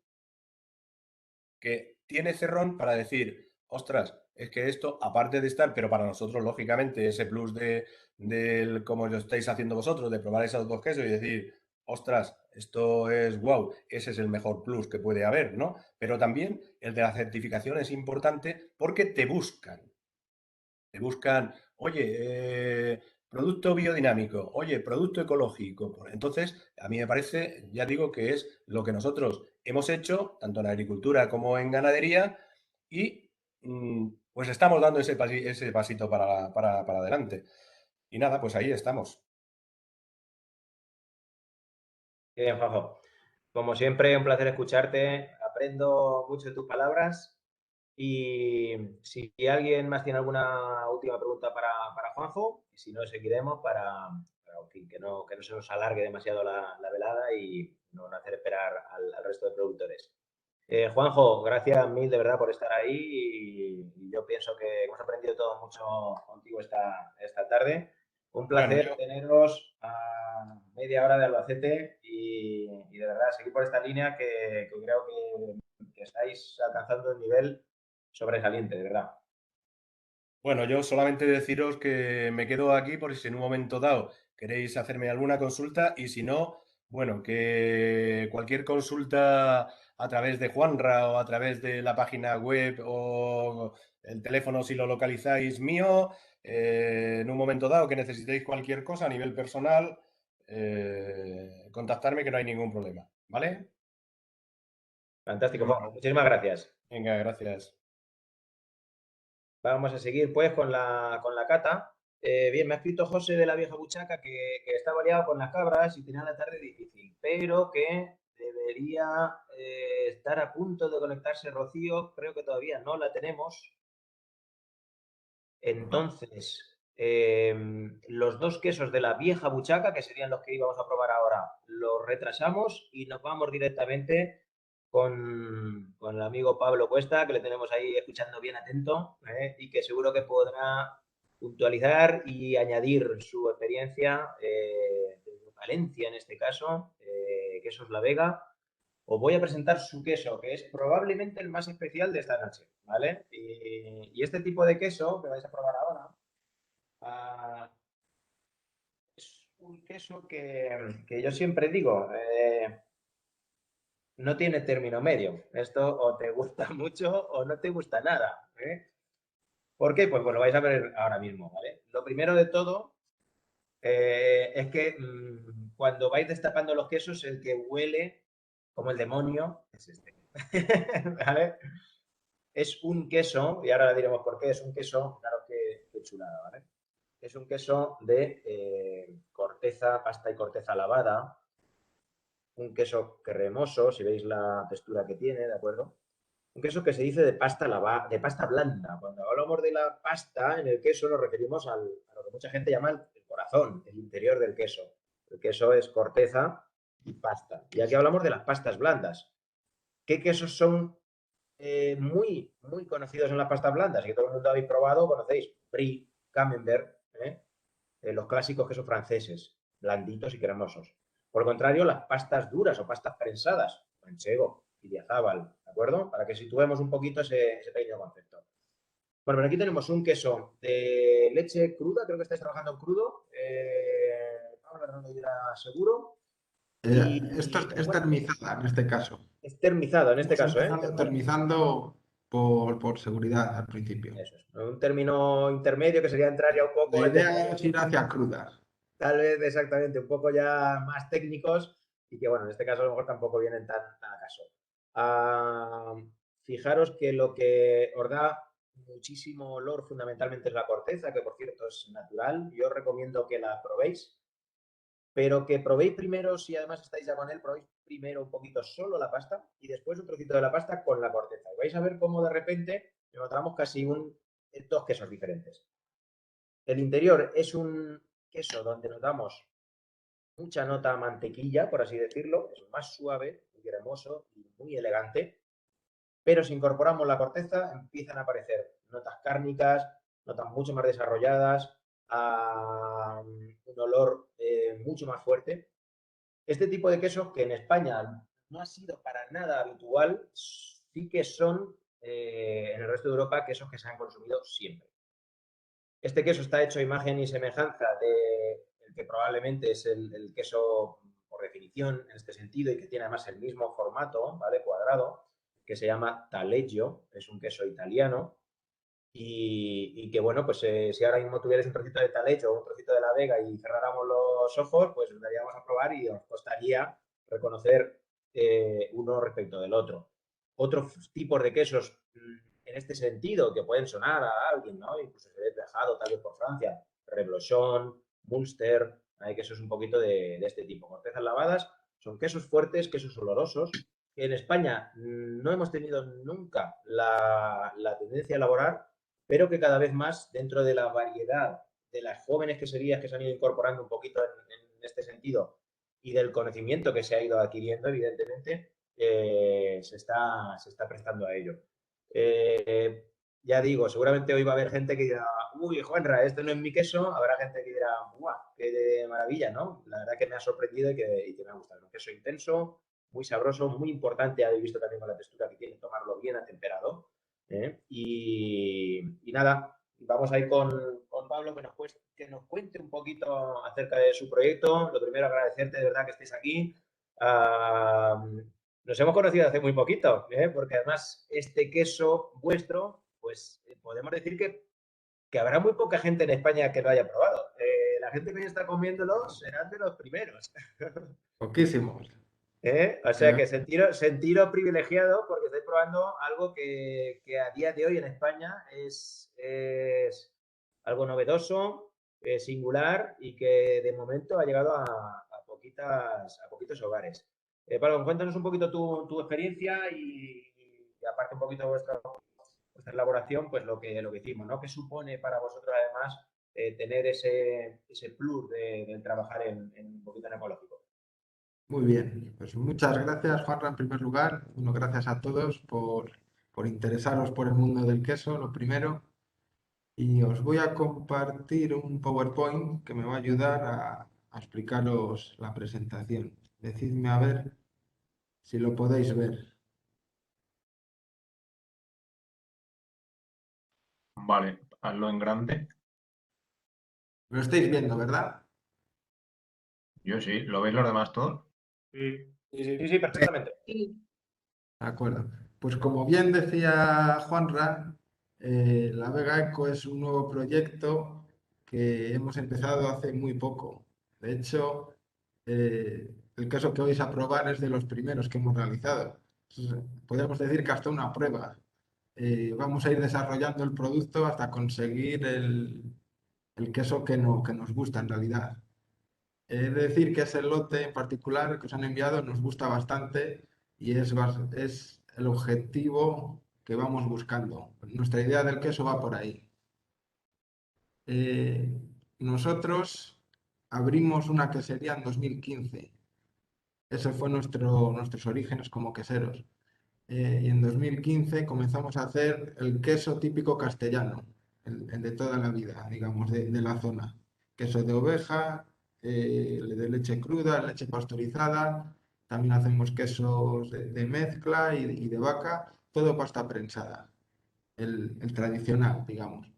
que tiene Cerrón para decir, ostras, es que esto, aparte de estar, pero para nosotros, lógicamente, ese plus del como lo estáis haciendo vosotros, de probar esos dos quesos y decir, ostras, esto es wow, ese es el mejor plus que puede haber, ¿no? Pero también el de la certificación es importante porque te buscan, oye, producto biodinámico, oye, producto ecológico. Entonces, a mí me parece, ya digo, que es lo que nosotros hemos hecho, tanto en agricultura como en ganadería, y pues estamos dando ese pasito para adelante. Y nada, pues ahí estamos. Bien, Juanjo. Como siempre, un placer escucharte. Aprendo mucho de tus palabras. Y si alguien más tiene alguna última pregunta para Juanjo, y si no, seguiremos en fin, que no se nos alargue demasiado la velada y no hacer esperar al resto de productores. Juanjo, gracias mil de verdad por estar ahí y yo pienso que hemos aprendido todos mucho contigo esta tarde. Un placer teneros a media hora de Albacete y de verdad seguir por esta línea que creo que estáis alcanzando un nivel sobresaliente, de verdad. Bueno, yo solamente deciros que me quedo aquí por si en un momento dado queréis hacerme alguna consulta y si no, bueno, que cualquier consulta a través de Juanra o a través de la página web o el teléfono si lo localizáis mío, en un momento dado que necesitéis cualquier cosa a nivel personal, contactarme que no hay ningún problema, ¿vale? Fantástico, Juanjo. Muchísimas gracias. Venga, gracias. Vamos a seguir pues con la cata. Bien, me ha escrito José de la Vieja Buchaca que estaba liado con las cabras y tenía la tarde difícil, pero que debería estar a punto de conectarse Rocío. Creo que todavía no la tenemos. Entonces, los dos quesos de la Vieja Buchaca, que serían los que íbamos a probar ahora, los retrasamos y nos vamos directamente con el amigo Pablo Cuesta, que le tenemos ahí escuchando bien atento y que seguro que podrá puntualizar y añadir su experiencia de Valencia en este caso, Quesos La Vega. Os voy a presentar su queso, que es probablemente el más especial de esta noche, ¿vale? Y este tipo de queso que vais a probar ahora es un queso que yo siempre digo, no tiene término medio. Esto o te gusta mucho o no te gusta nada. ¿Por qué? Pues lo vais a ver ahora mismo, ¿vale? Lo primero de todo es que cuando vais destapando los quesos, el que huele como el demonio es este. ¿Vale? Es un queso, y ahora diremos por qué, es un queso, claro que chulada, ¿vale? Es un queso de corteza, pasta y corteza lavada, un queso cremoso, si veis la textura que tiene, ¿de acuerdo? Un queso que se dice de pasta blanda. Cuando hablamos de la pasta en el queso nos referimos a lo que mucha gente llama el corazón, el interior del queso. El queso es corteza y pasta. Y aquí hablamos de las pastas blandas. ¿Qué quesos son muy conocidos en las pastas blandas? Y que todo el mundo habéis probado, conocéis Brie, Camembert, los clásicos quesos franceses, blanditos y cremosos. Por el contrario, las pastas duras o pastas prensadas, manchego, idiazábal, ¿de acuerdo? Para que situemos un poquito ese pequeño concepto. Bueno, pero aquí tenemos un queso de leche cruda, creo que estáis trabajando en crudo. Ahora no lo dirá seguro. Esto es termizada en este caso. Es termizado en este caso, ¿eh? Termizando por seguridad al principio. Eso es. Un término intermedio que sería entrar ya un poco... La idea es ir hacia crudas. Tal vez exactamente, un poco ya más técnicos y que, bueno, en este caso a lo mejor tampoco vienen tan a caso. Fijaros que lo que os da muchísimo olor fundamentalmente es la corteza, que por cierto es natural. Yo os recomiendo que la probéis, pero que probéis primero, si además estáis ya con él, probéis primero un poquito solo la pasta y después un trocito de la pasta con la corteza. Y vais a ver cómo de repente encontramos casi un dos quesos diferentes. El interior es un queso donde notamos mucha nota a mantequilla, por así decirlo, es más suave, muy cremoso y muy elegante, pero si incorporamos la corteza empiezan a aparecer notas cárnicas, notas mucho más desarrolladas, un olor mucho más fuerte. Este tipo de quesos que en España no ha sido para nada habitual, sí que son en el resto de Europa quesos que se han consumido siempre. Este queso está hecho a imagen y semejanza del que probablemente es el queso por definición en este sentido y que tiene además el mismo formato, ¿vale? Cuadrado, que se llama taleggio, es un queso italiano y que, bueno, pues si ahora mismo tuvierais un trocito de taleggio o un trocito de la Vega y cerráramos los ojos, pues os daríamos a probar y os costaría reconocer uno respecto del otro. Otros tipos de quesos en este sentido que pueden sonar a alguien, ¿no? Incluso se ve viajado tal vez por Francia, reblochon, Munster, hay quesos un poquito de este tipo. Cortezas lavadas son quesos fuertes, quesos olorosos, que en España no hemos tenido nunca la tendencia a elaborar, pero que cada vez más dentro de la variedad de las jóvenes queserías que se han ido incorporando un poquito en este sentido y del conocimiento que se ha ido adquiriendo, evidentemente, se está prestando a ello. Ya digo, seguramente hoy va a haber gente que dirá, uy, Juanra, este no es mi queso. Habrá gente que dirá, ¡guau! ¡Qué de maravilla!, ¿no? La verdad que me ha sorprendido y que me ha gustado. Un queso intenso, muy sabroso, muy importante. Habéis visto también con la textura que tiene, tomarlo bien atemperado. Y nada, vamos a ir con Pablo que nos cuente un poquito acerca de su proyecto. Lo primero, agradecerte de verdad que estés aquí. Nos hemos conocido hace muy poquito, porque además este queso vuestro, pues podemos decir que habrá muy poca gente en España que lo haya probado. La gente que hoy está comiéndolo serán de los primeros. Poquísimos. O sea que sentiros privilegiado porque estáis probando algo que a día de hoy en España es algo novedoso, singular y que de momento ha llegado a poquitos hogares. Pablo, cuéntanos un poquito tu experiencia y aparte un poquito vuestra elaboración, pues lo que hicimos, ¿no? ¿Qué supone para vosotros además tener ese plus de trabajar un poquito en ecológico? Muy bien, pues muchas gracias, Juanra, en primer lugar. Bueno, gracias a todos por interesaros por el mundo del queso, lo primero. Y os voy a compartir un PowerPoint que me va a ayudar a explicaros la presentación. Decidme a ver si lo podéis ver. Vale, hazlo en grande. Lo estáis viendo, ¿verdad? Yo sí, ¿lo veis los demás todos? Sí. Sí, perfectamente. Sí. De acuerdo. Pues como bien decía Juanra, la Vega Eco es un nuevo proyecto que hemos empezado hace muy poco. De hecho, el queso que vais a probar es de los primeros que hemos realizado. Podríamos decir que hasta una prueba. Vamos a ir desarrollando el producto hasta conseguir el queso que nos gusta en realidad. He de decir que ese lote en particular que os han enviado nos gusta bastante y es el objetivo que vamos buscando. Nuestra idea del queso va por ahí. Nosotros abrimos una quesería en 2015. Ese fue nuestros orígenes como queseros. Y en 2015 comenzamos a hacer el queso típico castellano, el de toda la vida, digamos, de la zona. Queso de oveja, de leche cruda, leche pasteurizada. También hacemos quesos de mezcla y de vaca, todo pasta prensada, el tradicional, digamos.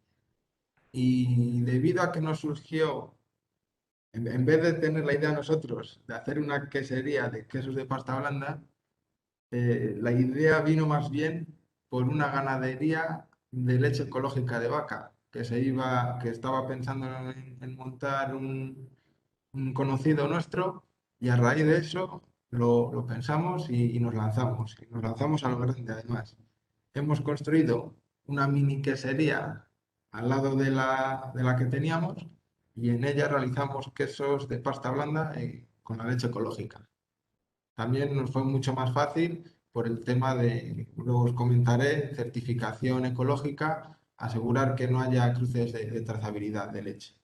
Y debido a que nos surgió, en vez de tener la idea nosotros de hacer una quesería de quesos de pasta blanda, la idea vino más bien por una ganadería de leche ecológica de vaca, que estaba pensando en montar un conocido nuestro y a raíz de eso lo pensamos y nos lanzamos. Y nos lanzamos a lo grande además. Hemos construido una mini quesería al lado de la que teníamos y en ella realizamos quesos de pasta blanda con la leche ecológica. También nos fue mucho más fácil por el tema de, luego os comentaré, certificación ecológica, asegurar que no haya cruces de trazabilidad de leche.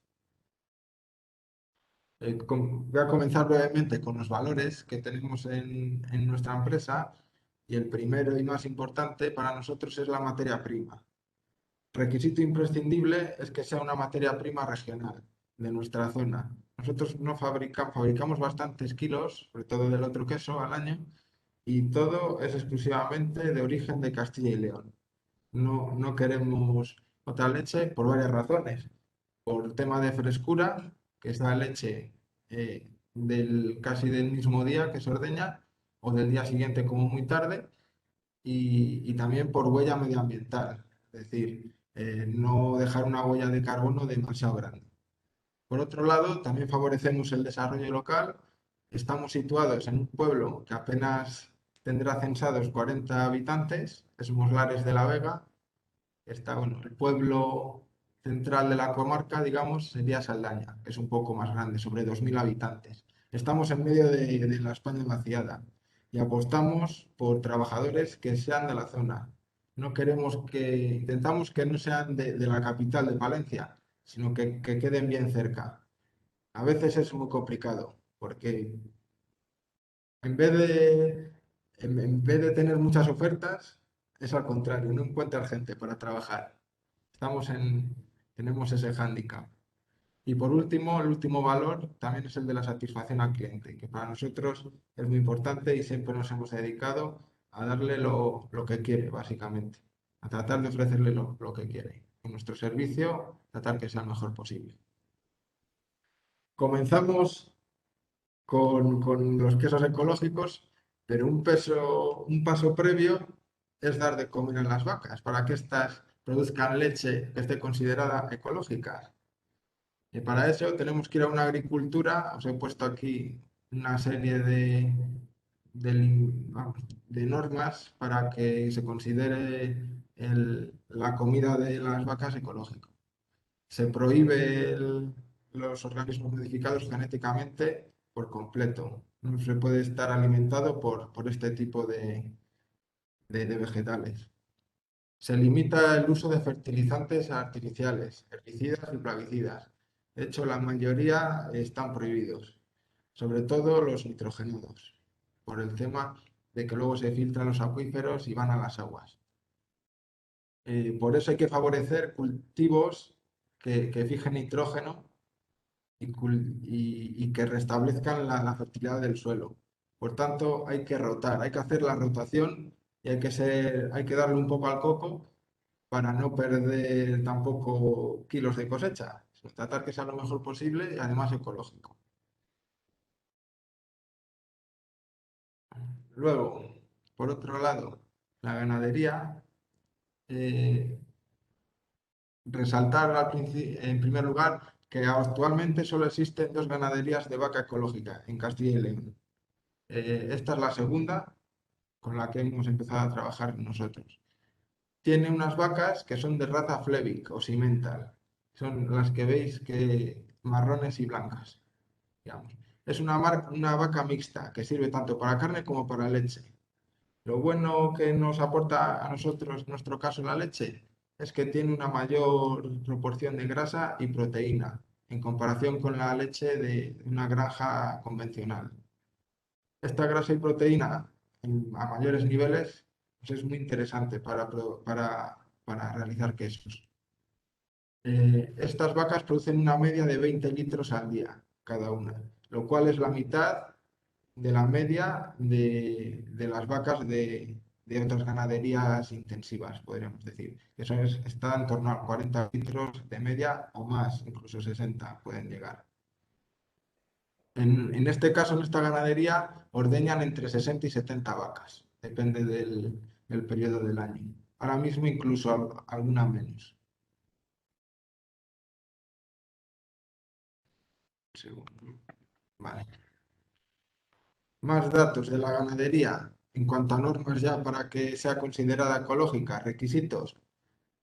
Voy a comenzar brevemente con los valores que tenemos en nuestra empresa y el primero y más importante para nosotros es la materia prima. Requisito imprescindible es que sea una materia prima regional de nuestra zona. Nosotros no fabricamos bastantes kilos, sobre todo del otro queso al año, y todo es exclusivamente de origen de Castilla y León. No queremos otra leche por varias razones. Por tema de frescura, que es la leche casi del mismo día que se ordeña, o del día siguiente como muy tarde, y también por huella medioambiental, es decir, no dejar una huella de carbono demasiado grande. Por otro lado, también favorecemos el desarrollo local. Estamos situados en un pueblo que apenas tendrá censados 40 habitantes, es Moslares de la Vega. Está, bueno, el pueblo central de la comarca, digamos, sería Saldaña, que es un poco más grande, sobre 2.000 habitantes. Estamos en medio de la España vaciada y apostamos por trabajadores que sean de la zona. Intentamos que no sean de la capital de Palencia, sino que queden bien cerca. A veces es muy complicado, porque en vez de tener muchas ofertas, es al contrario, no encuentras gente para trabajar. Tenemos ese hándicap. Y por último, el último valor también es el de la satisfacción al cliente, que para nosotros es muy importante y siempre nos hemos dedicado a darle lo que quiere, básicamente, a tratar de ofrecerle lo que quiere. Con nuestro servicio, tratar que sea el mejor posible. Comenzamos con los quesos ecológicos, pero un paso previo es dar de comer a las vacas para que éstas produzcan leche que esté considerada ecológica. Y para eso tenemos que ir a una agricultura. Os he puesto aquí una serie de normas para que se considere la comida de las vacas ecológica. Se prohíbe los organismos modificados genéticamente por completo. No se puede estar alimentado por este tipo de vegetales. Se limita el uso de fertilizantes artificiales, herbicidas y plaguicidas. De hecho, la mayoría están prohibidos, sobre todo los nitrogenados, por el tema de que luego se filtran los acuíferos y van a las aguas. Por eso hay que favorecer cultivos que fijen nitrógeno y que restablezcan la fertilidad del suelo. Por tanto, hay que rotar, hay que hacer la rotación y hay que darle un poco al coco para no perder tampoco kilos de cosecha, sino tratar que sea lo mejor posible y además ecológico. Luego, por otro lado, la ganadería. Resaltar en primer lugar que actualmente solo existen 2 ganaderías de vaca ecológica en Castilla y León. Esta es la segunda con la que hemos empezado a trabajar nosotros. Tiene unas vacas que son de raza Flevic o Simmental. Son las que veis marrones y blancas, digamos. Es una vaca mixta que sirve tanto para carne como para leche. Lo bueno que nos aporta a nosotros, en nuestro caso, la leche, es que tiene una mayor proporción de grasa y proteína en comparación con la leche de una granja convencional. Esta grasa y proteína a mayores niveles pues es muy interesante para realizar quesos. Estas vacas producen una media de 20 litros al día cada una, lo cual es la mitad de la media de las vacas de otras ganaderías intensivas, podríamos decir. Eso está en torno a 40 litros de media o más, incluso 60 pueden llegar. En este caso, en esta ganadería, ordeñan entre 60 y 70 vacas, depende del periodo del año. Ahora mismo incluso alguna menos. Vale. Más datos de la ganadería en cuanto a normas ya para que sea considerada ecológica, requisitos,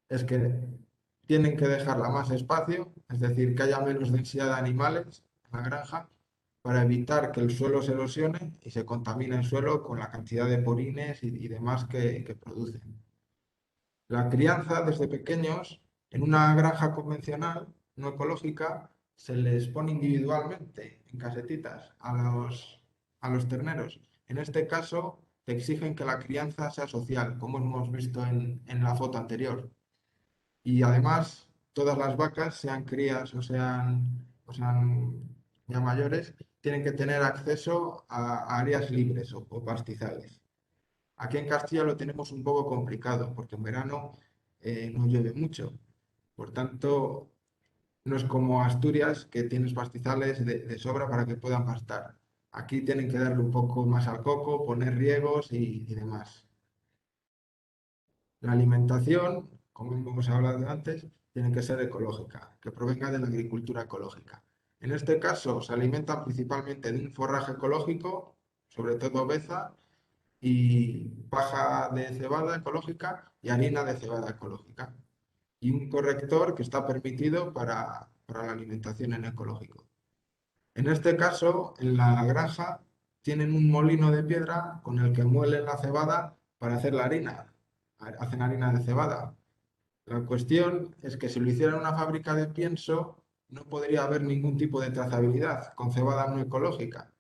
es que tienen que dejarla más espacio, es decir, que haya menos densidad de animales en la granja, para evitar que el suelo se erosione y se contamine el suelo con la cantidad de purines y demás que producen. La crianza desde pequeños En una granja convencional, no ecológica, se les pone individualmente en casetitas a los terneros. En este caso, te exigen que la crianza sea social, como hemos visto en la foto anterior. Y además, todas las vacas, sean crías o sean ya mayores, tienen que tener acceso a áreas libres o pastizales. Aquí en Castilla lo tenemos un poco complicado porque en verano no llueve mucho. Por tanto, no es como Asturias, que tienes pastizales de sobra para que puedan pastar. Aquí tienen que darle un poco más al coco, poner riegos y demás. La alimentación, como hemos hablado antes, tiene que ser ecológica, que provenga de la agricultura ecológica. En este caso, se alimentan principalmente de un forraje ecológico, sobre todo beza, y paja de cebada ecológica y harina de cebada ecológica. Y un corrector que está permitido para la alimentación en ecológico. En este caso, en la granja tienen un molino de piedra con el que muelen la cebada para hacer la harina. Hacen harina de cebada. La cuestión es que si lo hicieran en una fábrica de pienso, no podría haber ningún tipo de trazabilidad con cebada no ecológica.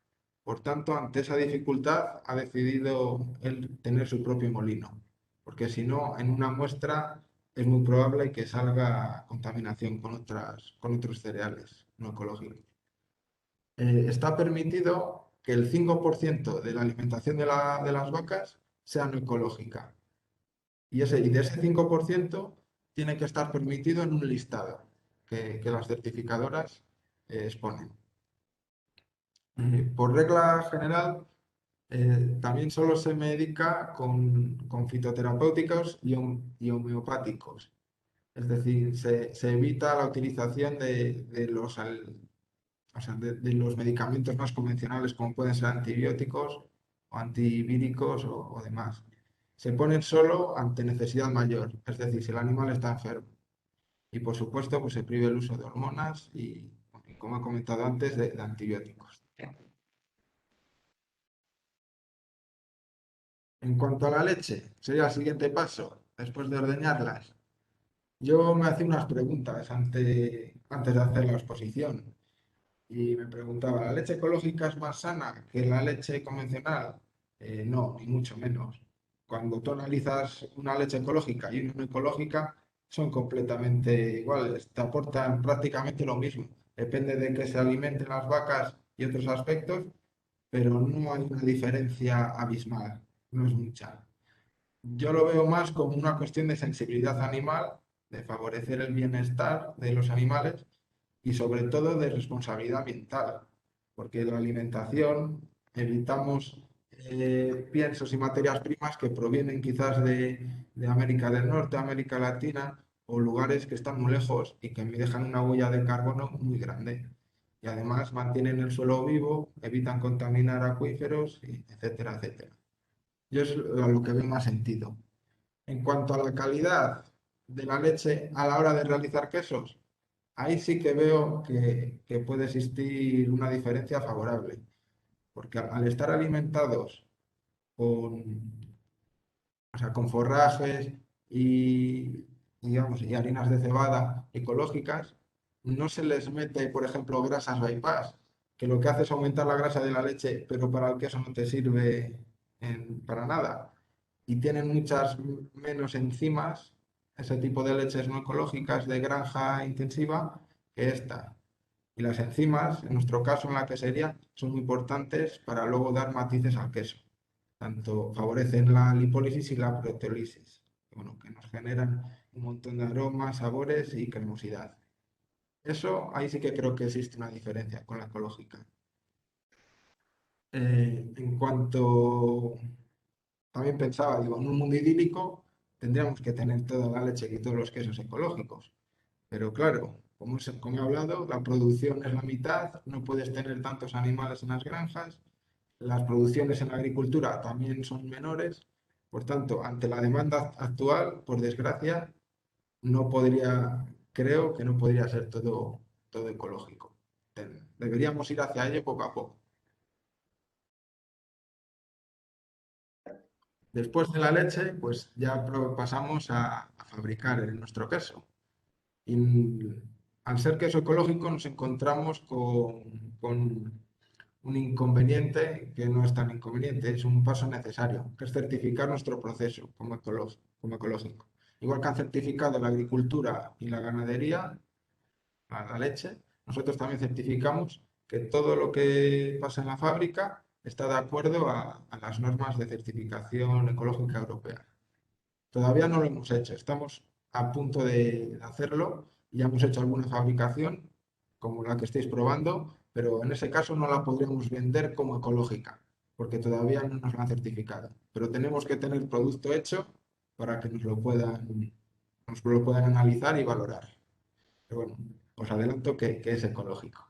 Por tanto, ante esa dificultad, ha decidido él tener su propio molino, porque si no, en una muestra es muy probable que salga contaminación con otros cereales no ecológicos. Está permitido que el 5% de la alimentación de las vacas sea no ecológica. Y de ese 5% tiene que estar permitido en un listado que las certificadoras exponen. Por regla general, también solo se medica con fitoterapéuticos y homeopáticos. Es decir, se evita la utilización de los medicamentos más convencionales, como pueden ser antibióticos o antivíricos o demás. Se ponen solo ante necesidad mayor, es decir, si el animal está enfermo. Y por supuesto, pues se prohíbe el uso de hormonas y como he comentado antes, de antibióticos. En cuanto a la leche, sería el siguiente paso, después de ordeñarlas. Yo me hacía unas preguntas antes de hacer la exposición y me preguntaba, ¿la leche ecológica es más sana que la leche convencional? No, ni mucho menos. Cuando tú analizas una leche ecológica y una no ecológica, son completamente iguales, te aportan prácticamente lo mismo. Depende de que se alimenten las vacas y otros aspectos, pero no hay una diferencia abismal, no es mucha. Yo lo veo más como una cuestión de sensibilidad animal, de favorecer el bienestar de los animales y sobre todo de responsabilidad ambiental, porque la alimentación evitamos piensos y materias primas que provienen quizás de América del Norte, América Latina o lugares que están muy lejos y que me dejan una huella de carbono muy grande. Y además mantienen el suelo vivo, evitan contaminar acuíferos, etcétera, etcétera. Yo es a lo que veo más sentido. En cuanto a la calidad de la leche a la hora de realizar quesos, ahí sí que veo que puede existir una diferencia favorable, porque al estar alimentados con, con forrajes y harinas de cebada ecológicas, no se les mete, por ejemplo, grasas bypass, que lo que hace es aumentar la grasa de la leche, pero para el queso no te sirve para nada. Y tienen muchas menos enzimas, ese tipo de leches no ecológicas de granja intensiva, que esta. Y las enzimas, en nuestro caso en la quesería, son muy importantes para luego dar matices al queso. Tanto favorecen la lipólisis y la proteólisis, bueno, que nos generan un montón de aromas, sabores y cremosidad. Eso ahí sí que creo que existe una diferencia con la ecológica. En cuanto también pensaba, digo, en un mundo idílico tendríamos que tener toda la leche y todos los quesos ecológicos. Pero claro, como he hablado, la producción es la mitad, no puedes tener tantos animales en las granjas, las producciones en la agricultura también son menores, por tanto, ante la demanda actual, por desgracia, creo que no podría ser todo ecológico. Deberíamos ir hacia ello poco a poco. Después de la leche, pues ya pasamos a fabricar nuestro queso. Y al ser queso ecológico nos encontramos con un inconveniente que no es tan inconveniente, es un paso necesario, que es certificar nuestro proceso como ecológico. Igual que han certificado la agricultura y la ganadería, la leche, nosotros también certificamos que todo lo que pasa en la fábrica está de acuerdo a las normas de certificación ecológica europea. Todavía no lo hemos hecho, estamos a punto de hacerlo y ya hemos hecho alguna fabricación como la que estáis probando, pero en ese caso no la podríamos vender como ecológica porque todavía no nos la han certificado. Pero tenemos que tener producto hecho para que nos lo puedan analizar y valorar. Pero bueno, os adelanto que es ecológico.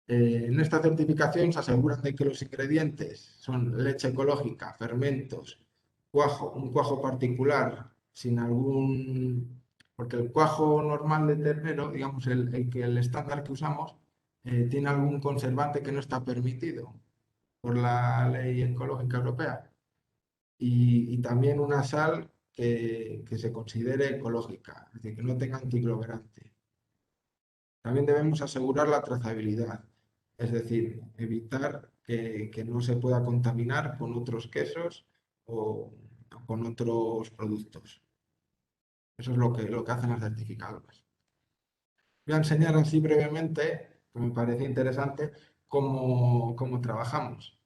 En esta certificación se aseguran de que los ingredientes son leche ecológica, fermentos, cuajo, un cuajo particular, sin algún... Porque el cuajo normal de ternero, digamos, el estándar que usamos, tiene algún conservante que no está permitido por la ley ecológica europea. Y también una sal que se considere ecológica, es decir, que no tenga antiglomerante. También debemos asegurar la trazabilidad, es decir, evitar que no se pueda contaminar con otros quesos o con otros productos. Eso es lo que hacen las certificadoras. Voy a enseñar así brevemente, que me parece interesante, cómo trabajamos.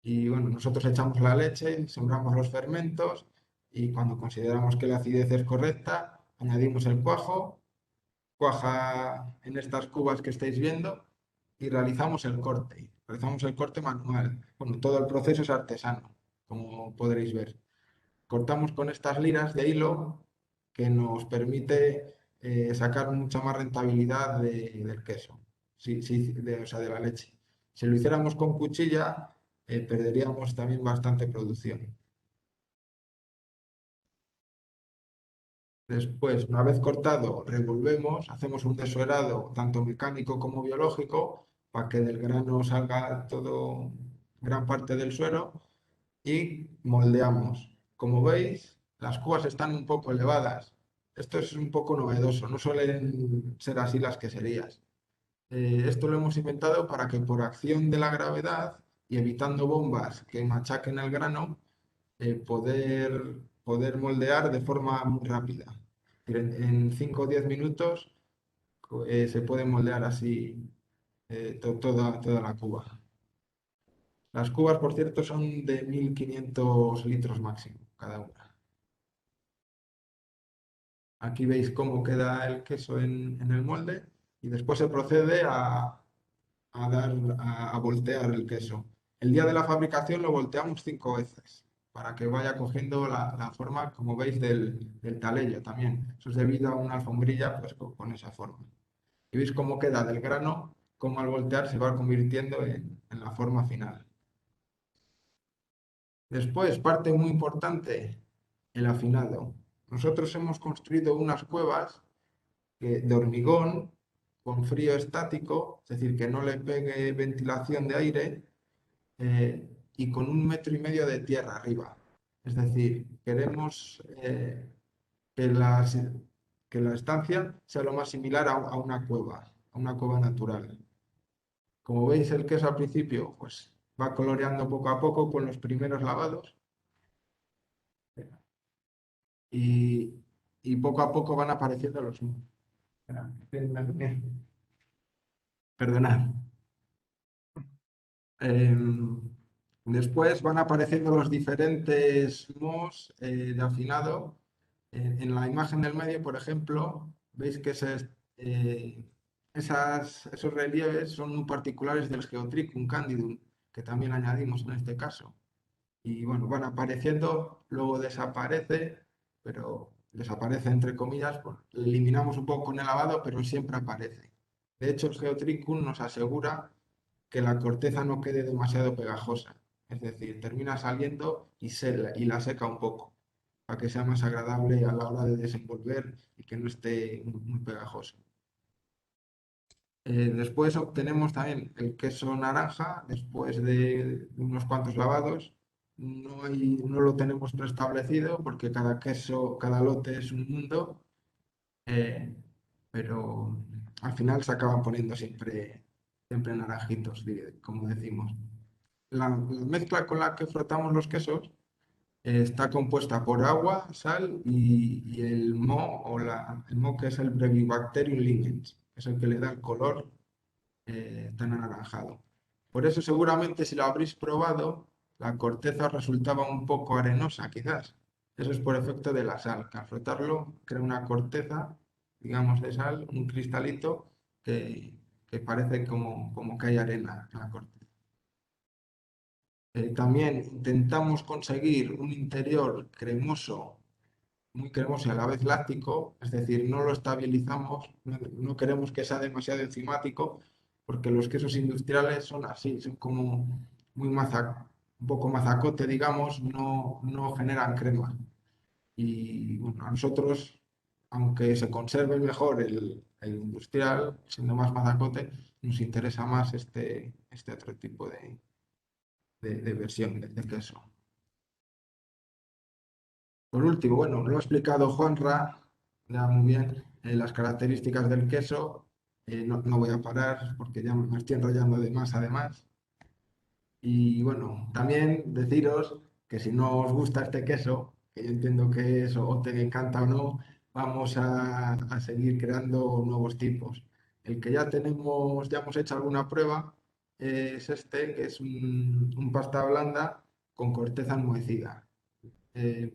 Y bueno, nosotros echamos la leche, sembramos los fermentos y cuando consideramos que la acidez es correcta, añadimos el cuajo, cuaja en estas cubas que estáis viendo y realizamos el corte. Realizamos el corte manual. Bueno, todo el proceso es artesano, como podréis ver. Cortamos con estas liras de hilo que nos permite sacar mucha más rentabilidad del queso, o sea, de la leche. Si lo hiciéramos con cuchilla, perderíamos también bastante producción. Después, una vez cortado, revolvemos, hacemos un desuerado tanto mecánico como biológico para que del grano salga todo, gran parte del suero y moldeamos. Como veis, las cubas están un poco elevadas. Esto es un poco novedoso, no suelen ser así las queserías. Esto lo hemos inventado para que por acción de la gravedad y evitando bombas que machaquen el grano, poder moldear de forma muy rápida. En 5 o 10 minutos se puede moldear así toda la cuba. Las cubas, por cierto, son de 1500 litros máximo cada una. Aquí veis cómo queda el queso en el molde y después se procede a voltear el queso. El día de la fabricación lo volteamos 5 veces para que vaya cogiendo la forma, como veis, del talello también. Eso es debido a una alfombrilla pues, con esa forma. Y veis cómo queda del grano, cómo al voltear se va convirtiendo en la forma final. Después, parte muy importante, el afinado. Nosotros hemos construido unas cuevas de hormigón con frío estático, es decir, que no le pegue ventilación de aire, y con 1,5 metros de tierra arriba. Es decir, queremos que la estancia sea lo más similar a una cueva natural. Como veis, el queso al principio pues, va coloreando poco a poco con los primeros lavados y poco a poco van apareciendo los... Perdonad. Después van apareciendo los diferentes mohos de afinado. En la imagen del medio, por ejemplo, veis que esos relieves son muy particulares del Geotrichum candidum, que también añadimos en este caso. Y bueno, van apareciendo, luego desaparece, pero desaparece entre comillas, pues, eliminamos un poco en el lavado, pero siempre aparece. De hecho, el Geotrichum nos asegura que la corteza no quede demasiado pegajosa. Es decir, termina saliendo y la seca un poco, para que sea más agradable a la hora de desenvolver y que no esté muy pegajoso. Después obtenemos también el queso naranja, después de unos cuantos lavados. No lo tenemos preestablecido porque cada queso, cada lote es un mundo. pero al final se acaban poniendo siempre naranjitos, como decimos. La mezcla con la que frotamos los quesos está compuesta por agua, sal y el moho, el moho que es el Brevibacterium ligens, que es el que le da el color tan anaranjado. Por eso seguramente si lo habréis probado, la corteza resultaba un poco arenosa, quizás. Eso es por efecto de la sal, que al frotarlo crea una corteza, digamos, de sal, un cristalito que parece como que hay arena en la corteza. También intentamos conseguir un interior cremoso, muy cremoso y a la vez láctico, es decir, no lo estabilizamos, no queremos que sea demasiado enzimático, porque los quesos industriales son así, son como un poco mazacote, digamos, no generan crema. Y bueno, a nosotros, aunque se conserve mejor el industrial, siendo más mazacote, nos interesa más este otro tipo de versión de queso. Por último, bueno, lo ha explicado Juanra ya muy bien, las características del queso. No voy a parar porque ya me estoy enrollando de más además. Y bueno, también deciros que si no os gusta este queso, que yo entiendo que eso o te encanta o no, vamos a seguir creando nuevos tipos. El que ya hemos hecho alguna prueba, es este, que es un pasta blanda con corteza enmohecida,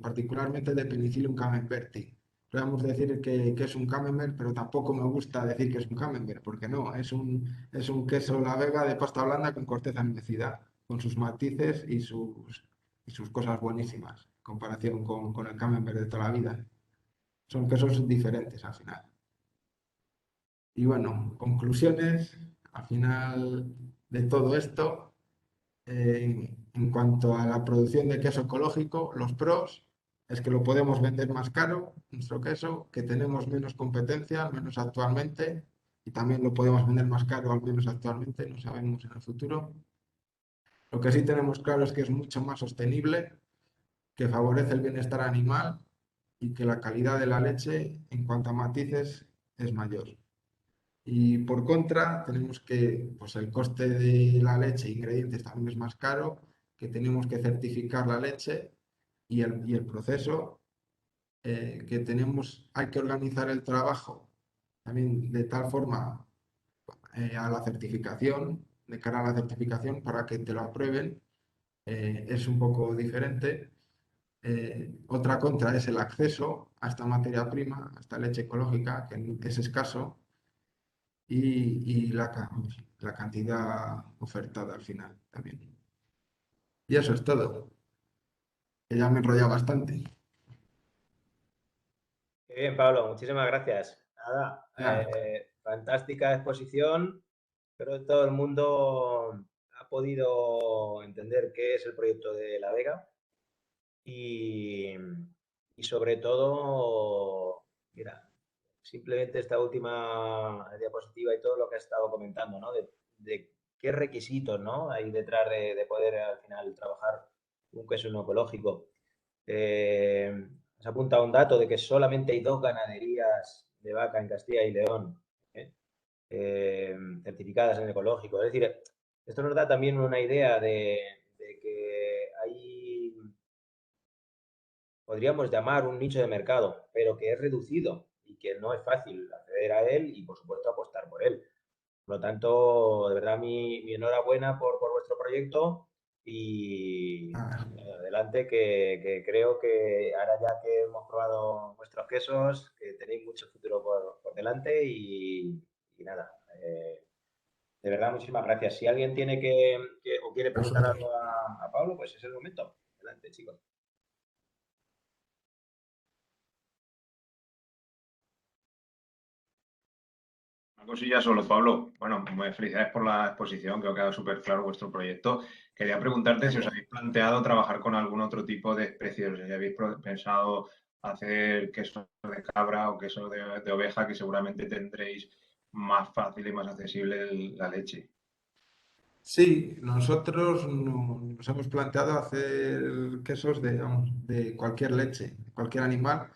particularmente de Penicillium camemberti. Podemos decir que es un camembert, pero tampoco me gusta decir que es un camembert, porque no, es un queso La Vega de pasta blanda con corteza envejecida, con sus matices y sus cosas buenísimas, en comparación con el camembert de toda la vida. Son quesos diferentes al final. Y bueno, conclusiones, al final de todo esto, en cuanto a la producción de queso ecológico, los pros es que lo podemos vender más caro, nuestro queso, que tenemos menos competencia, al menos actualmente, y también lo podemos vender más caro, al menos actualmente, no sabemos en el futuro. Lo que sí tenemos claro es que es mucho más sostenible, que favorece el bienestar animal y que la calidad de la leche, en cuanto a matices, es mayor. Y por contra, tenemos que pues el coste de la leche e ingredientes también es más caro, que tenemos que certificar la leche y el proceso, hay que organizar el trabajo también de tal forma a la certificación, de cara a la certificación, para que te lo aprueben, es un poco diferente. Otra contra es el acceso a esta materia prima, a esta leche ecológica, que es escaso y la cantidad ofertada al final también. Y eso es todo, que ya me he enrollado bastante. Qué bien, Pablo, muchísimas gracias. Nada, Ya. fantástica exposición. Creo que todo el mundo ha podido entender qué es el proyecto de La Vega y, y sobre todo, mira, simplemente esta última diapositiva y todo lo que has estado comentando, ¿no? De qué requisitos, ¿no? Hay detrás de poder al final trabajar un queso no ecológico. Has apuntado un dato de que solamente hay 2 ganaderías de vaca en Castilla y León, ¿eh? Certificadas en ecológico. Es decir, esto nos da también una idea de que hay, podríamos llamar un nicho de mercado, pero que es reducido y que no es fácil acceder a él y, por supuesto, apostar por él. Por lo tanto, de verdad, mi enhorabuena por vuestro proyecto y Ah, adelante, que creo que ahora ya que hemos probado vuestros quesos, que tenéis mucho futuro por delante y nada, de verdad, muchísimas gracias. Si alguien tiene o quiere preguntar vosotros. algo a Pablo, pues es el momento. Adelante, chicos. Una cosilla solo, Pablo. Bueno, felicidades por la exposición, creo que ha quedado súper claro vuestro proyecto. Quería preguntarte si os habéis planteado trabajar con algún otro tipo de especies, si habéis pensado hacer queso de cabra o queso de oveja, que seguramente tendréis más fácil y más accesible la leche. Sí, nosotros nos hemos planteado hacer quesos de cualquier leche, de cualquier animal,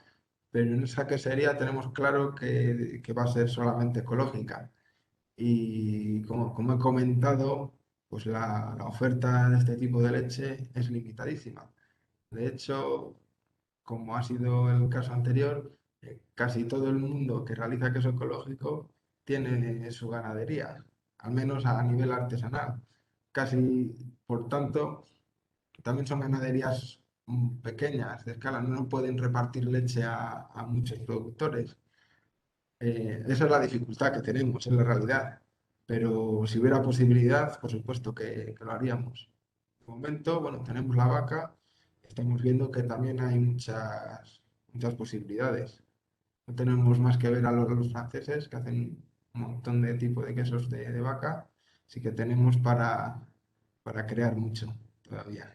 pero en esa quesería tenemos claro que va a ser solamente ecológica. Y como he comentado, pues la oferta de este tipo de leche es limitadísima. De hecho, como ha sido el caso anterior, casi todo el mundo que realiza queso ecológico tiene su ganadería, al menos a nivel artesanal. Casi, por tanto, también son ganaderías pequeñas de escala, no pueden repartir leche a muchos productores. Esa es la dificultad que tenemos, en la realidad. Pero si hubiera posibilidad, por supuesto que lo haríamos. De momento, bueno, tenemos la vaca, estamos viendo que también hay muchas posibilidades. No tenemos más que ver a los franceses que hacen un montón de tipos de quesos de vaca, así que tenemos para crear mucho todavía.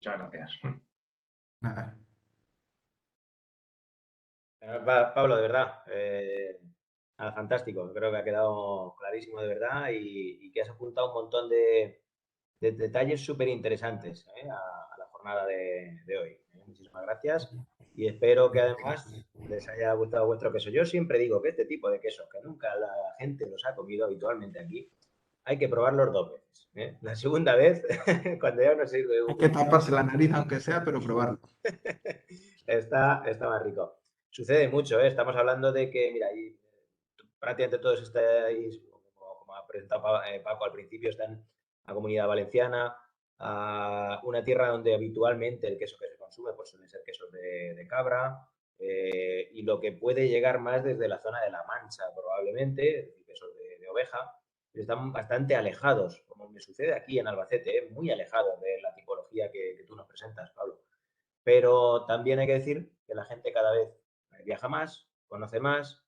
Muchas gracias. Nada. Pablo, de verdad, nada, fantástico. Creo que ha quedado clarísimo de verdad y que has apuntado un montón de detalles súper interesantes a la jornada de hoy. Muchísimas gracias y espero que además les haya gustado vuestro queso. Yo siempre digo que este tipo de quesos, que nunca la gente los ha comido habitualmente aquí, hay que probarlos 2 veces. La segunda vez, cuando ya no sirve Hay que taparse la nariz aunque sea, pero probarlo. está más rico. Sucede mucho, ¿eh? Estamos hablando de que, mira, ahí, prácticamente todos estáis, como ha presentado Paco al principio, están en la Comunidad Valenciana, una tierra donde habitualmente el queso que se consume pues suelen ser quesos de cabra, y lo que puede llegar más desde la zona de La Mancha probablemente, es decir, quesos de oveja, están bastante alejados, como me sucede aquí en Albacete, muy alejados de la tipología que tú nos presentas, Pablo. Pero también hay que decir que la gente cada vez viaja más, conoce más,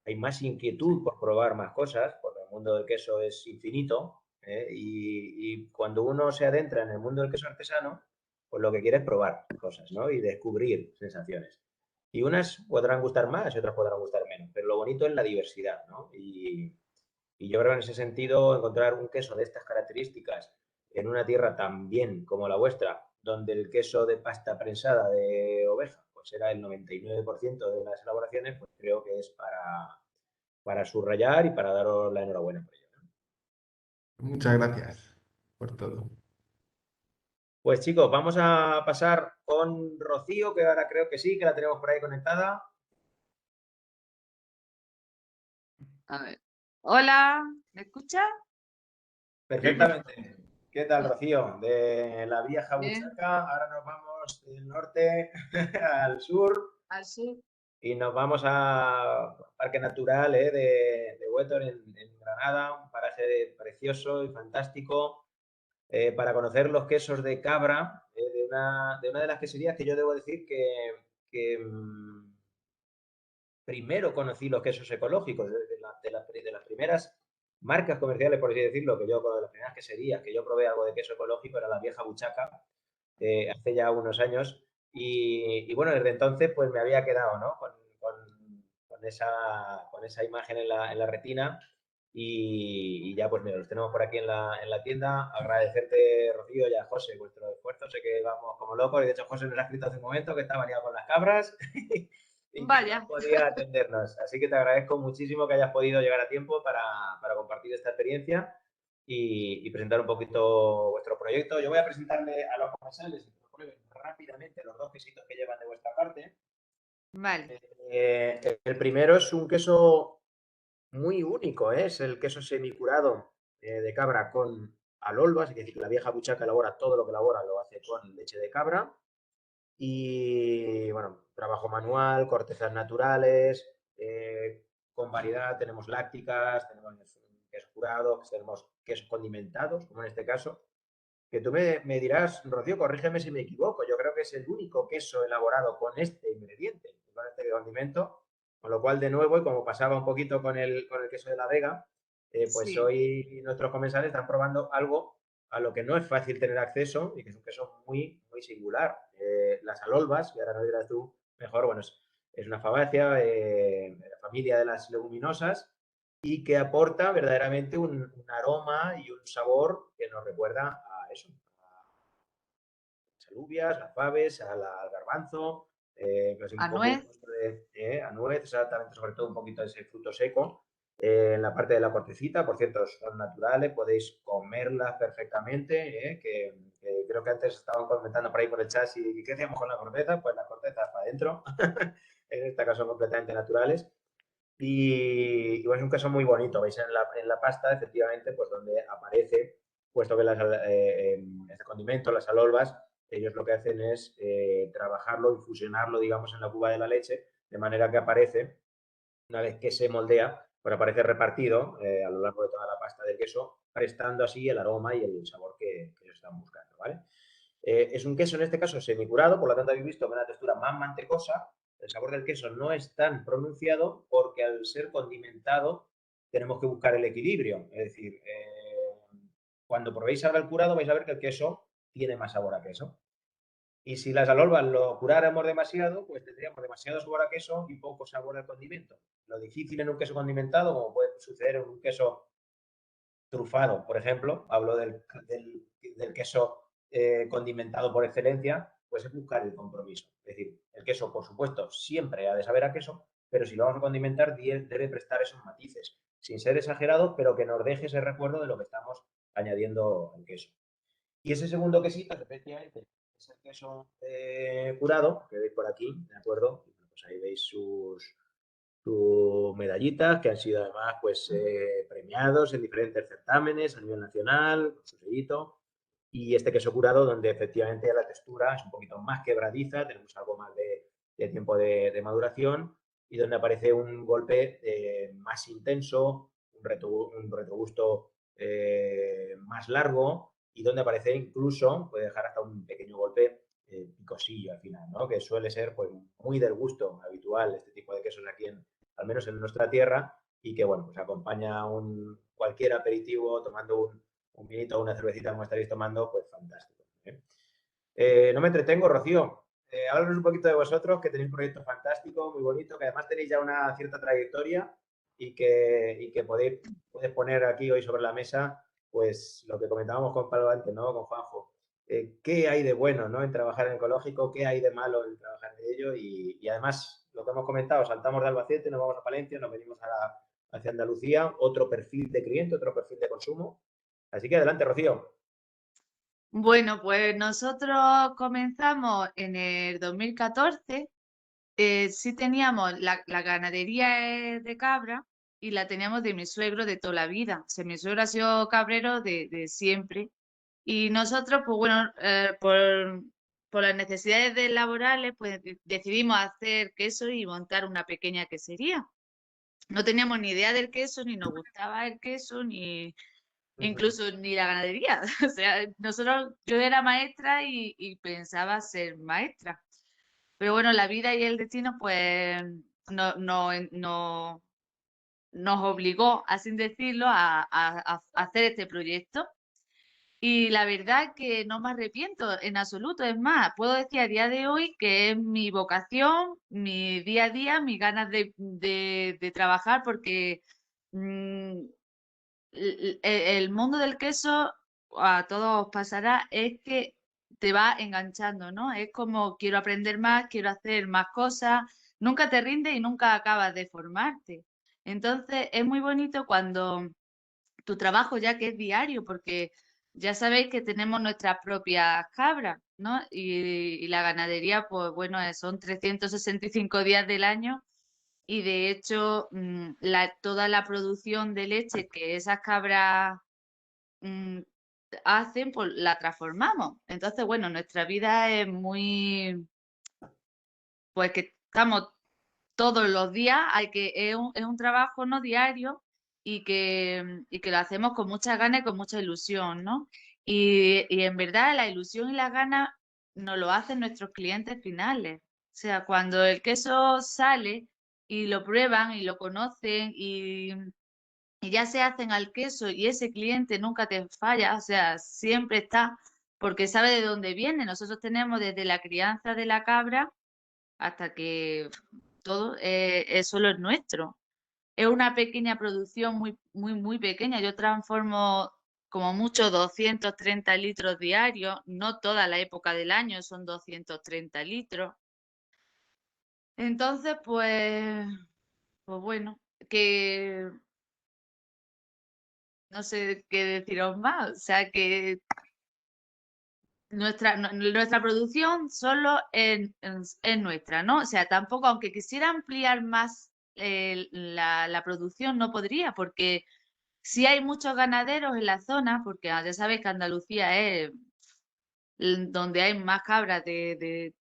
hay más inquietud por probar más cosas, porque el mundo del queso es infinito, y cuando uno se adentra en el mundo del queso artesano, pues lo que quiere es probar cosas, ¿no? Y descubrir sensaciones. Y unas podrán gustar más y otras podrán gustar menos, pero lo bonito es la diversidad, ¿no? Y yo creo que en ese sentido encontrar un queso de estas características en una tierra tan bien como la vuestra, donde el queso de pasta prensada de oveja pues era el 99% de las elaboraciones, pues creo que es para subrayar y para daros la enhorabuena por ello, ¿no? Muchas gracias por todo. Pues chicos, vamos a pasar con Rocío, que ahora creo que sí, que la tenemos por ahí conectada. A ver. Hola, ¿me escucha? Perfectamente. ¿Qué tal, Rocío? De la vieja Bien. Buchaca, ahora nos vamos del norte al sur. Al sur. Y nos vamos a Parque Natural de Huétor en Granada, un paraje precioso y fantástico, para conocer los quesos de cabra, de una de las queserías que yo debo decir que primero conocí los quesos ecológicos, de las primeras marcas comerciales, por así decirlo, de las primeras queserías que yo probé algo de queso ecológico era la vieja Buchaca, hace ya unos años. Y bueno, desde entonces pues me había quedado, ¿no? Con esa imagen en la retina y ya pues mira, los tenemos por aquí en la tienda. Agradecerte, Rocío, y a José vuestro esfuerzo. Sé que vamos como locos y de hecho José nos ha escrito hace un momento que estaba liado con las cabras y Vaya. no podía atendernos. Así que te agradezco muchísimo que hayas podido llegar a tiempo para compartir esta experiencia y presentar un poquito vuestro proyecto. Yo voy a presentarle a los comensales y que nos prueben rápidamente los 2 quesitos que llevan de vuestra parte. Vale. El primero es un queso muy único, ¿eh? Es el queso semicurado de cabra con alolvas, es decir, la vieja Buchaca elabora todo lo que elabora, lo hace con leche de cabra. Y bueno, trabajo manual, cortezas naturales, con variedad, tenemos lácticas, tenemos quesos curados, tenemos quesos condimentados, como en este caso. Que tú me dirás, Rocío, corrígeme si me equivoco, yo creo que es el único queso elaborado con este ingrediente, con este condimento, con lo cual de nuevo, y como pasaba un poquito con el queso de la Vega, pues Sí. hoy nuestros comensales están probando algo a lo que no es fácil tener acceso y que es un queso muy, muy singular. Las alolvas, que ahora nos dirás tú mejor, bueno, es una fabácea de la familia de las leguminosas y que aporta verdaderamente un aroma y un sabor que nos recuerda a eso, alubias, las faves, al garbanzo, pues un A poco nuez. a nuez, exactamente, sobre todo un poquito de ese fruto seco. En la parte de la cortecita, por cierto, son naturales, podéis comerlas perfectamente, que creo que antes estaban comentando por ahí por el chat y qué hacíamos con la corteza, pues las cortezas para adentro, en este caso completamente naturales. Y bueno, es un queso muy bonito, veis en la pasta, efectivamente, pues donde aparece, puesto que este condimento, las alolvas, ellos lo que hacen es trabajarlo y fusionarlo, digamos, en la cuba de la leche, de manera que aparece, una vez que se moldea, pues aparece repartido a lo largo de toda la pasta del queso, prestando así el aroma y el sabor que ellos están buscando, ¿vale? Es un queso, en este caso, semicurado, por lo tanto habéis visto que una textura más mantecosa. El sabor del queso no es tan pronunciado porque al ser condimentado tenemos que buscar el equilibrio. Es decir, cuando probéis ahora el curado vais a ver que el queso tiene más sabor a queso. Y si las alolvas lo curáramos demasiado, pues tendríamos demasiado sabor a queso y poco sabor al condimento. Lo difícil en un queso condimentado, como puede suceder en un queso trufado, por ejemplo, hablo del queso condimentado por excelencia, pues es buscar el compromiso. Es decir, el queso, por supuesto, siempre ha de saber a queso, pero si lo vamos a condimentar, debe prestar esos matices, sin ser exagerado, pero que nos deje ese recuerdo de lo que estamos añadiendo al queso. Y ese segundo quesito, efectivamente, es el queso curado, que veis por aquí, ¿de acuerdo? Pues ahí veis sus medallitas que han sido además pues premiados en diferentes certámenes a nivel nacional, con su sellito. Y este queso curado donde efectivamente la textura es un poquito más quebradiza, tenemos algo más de tiempo de maduración y donde aparece un golpe más intenso, un retrogusto más largo y donde aparece incluso, puede dejar hasta un pequeño golpe picosillo al final, ¿no? Que suele ser pues, muy del gusto habitual este tipo de quesos aquí, al menos en nuestra tierra, y que bueno, pues acompaña cualquier aperitivo tomando un vinito o una cervecita como estaréis tomando, pues fantástico. No me entretengo, Rocío. Háblanos un poquito de vosotros, que tenéis un proyecto fantástico, muy bonito, que además tenéis ya una cierta trayectoria y que podéis poner aquí hoy sobre la mesa, pues lo que comentábamos con Pablo antes, ¿no? Con Juanjo. ¿Qué hay de bueno, ¿no? En trabajar en ecológico? ¿Qué hay de malo en trabajar en ello? Y además, lo que hemos comentado, saltamos de Albacete, nos vamos a Palencia, nos venimos hacia Andalucía, otro perfil de cliente, otro perfil de consumo. Así que adelante, Rocío. Bueno, pues nosotros comenzamos en el 2014. Sí teníamos la ganadería de cabra y la teníamos de mi suegro de toda la vida. O sea, mi suegro ha sido cabrero de siempre. Y nosotros, pues bueno, por las necesidades laborales, pues decidimos hacer queso y montar una pequeña quesería. No teníamos ni idea del queso, ni nos gustaba el queso, ni incluso ni la ganadería. O sea, yo era maestra y pensaba ser maestra. Pero bueno, la vida y el destino, pues, nos obligó, así decirlo, a hacer este proyecto. Y la verdad que no me arrepiento en absoluto. Es más, puedo decir a día de hoy que es mi vocación, mi día a día, mis ganas de trabajar, porque el mundo del queso a todos os pasará, es que te va enganchando, ¿no? Es como quiero aprender más, quiero hacer más cosas, nunca te rindes y nunca acabas de formarte. Entonces es muy bonito cuando tu trabajo ya que es diario, porque ya sabéis que tenemos nuestras propias cabras, ¿no? Y la ganadería, pues bueno, son 365 días del año y de hecho toda la producción de leche que esas cabras mm, hacen, pues la transformamos. Entonces, bueno, nuestra vida es muy, pues que estamos todos los días, es un trabajo no diario y que lo hacemos con muchas ganas y con mucha ilusión, ¿no? Y en verdad la ilusión y las ganas nos lo hacen nuestros clientes finales. O sea, cuando el queso sale y lo prueban y lo conocen y ya se hacen al queso y ese cliente nunca te falla, o sea, siempre está porque sabe de dónde viene. Nosotros tenemos desde la crianza de la cabra hasta que todo es solo es nuestro. Es una pequeña producción muy, muy, muy pequeña. Yo transformo como mucho 230 litros diarios, no toda la época del año son 230 litros. Entonces, pues bueno, que no sé qué deciros más, o sea que nuestra producción solo es nuestra, ¿no? O sea, tampoco, aunque quisiera ampliar más la producción, no podría, porque si hay muchos ganaderos en la zona, porque ya sabes que Andalucía es donde hay más cabras de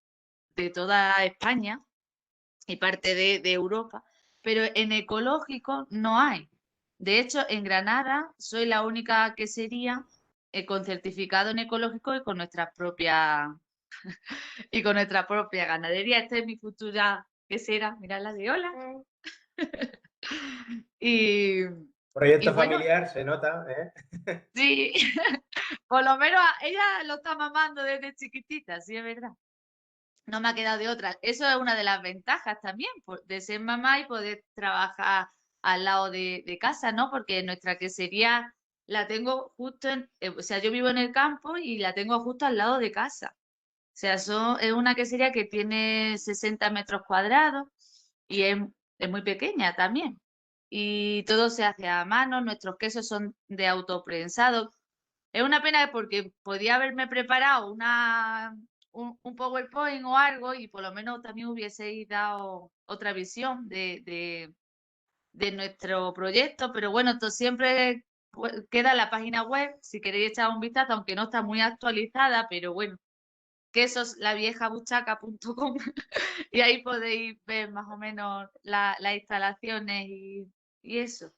toda España y parte de Europa, pero en ecológico no hay. De hecho, en Granada soy la única quesería con certificado en ecológico y con nuestra propia ganadería. Esta es mi futura quesera, mirad de hola. Y, Proyecto y bueno, familiar, se nota, ¿eh? sí, por lo menos ella lo está mamando desde chiquitita, sí es verdad. No me ha quedado de otra. Eso es una de las ventajas también de ser mamá y poder trabajar al lado de casa, ¿no? Porque nuestra quesería la tengo justo o sea, yo vivo en el campo y la tengo justo al lado de casa. O sea, es una quesería que tiene 60 metros cuadrados y es muy pequeña también. Y todo se hace a mano, nuestros quesos son de autoprensado. Es una pena porque podía haberme preparado un PowerPoint o algo y por lo menos también hubieseis dado otra visión de nuestro proyecto, pero bueno, esto siempre queda en la página web, si queréis echar un vistazo, aunque no está muy actualizada, pero bueno, quesoslaviejabuchaca.com y ahí podéis ver más o menos las instalaciones y eso.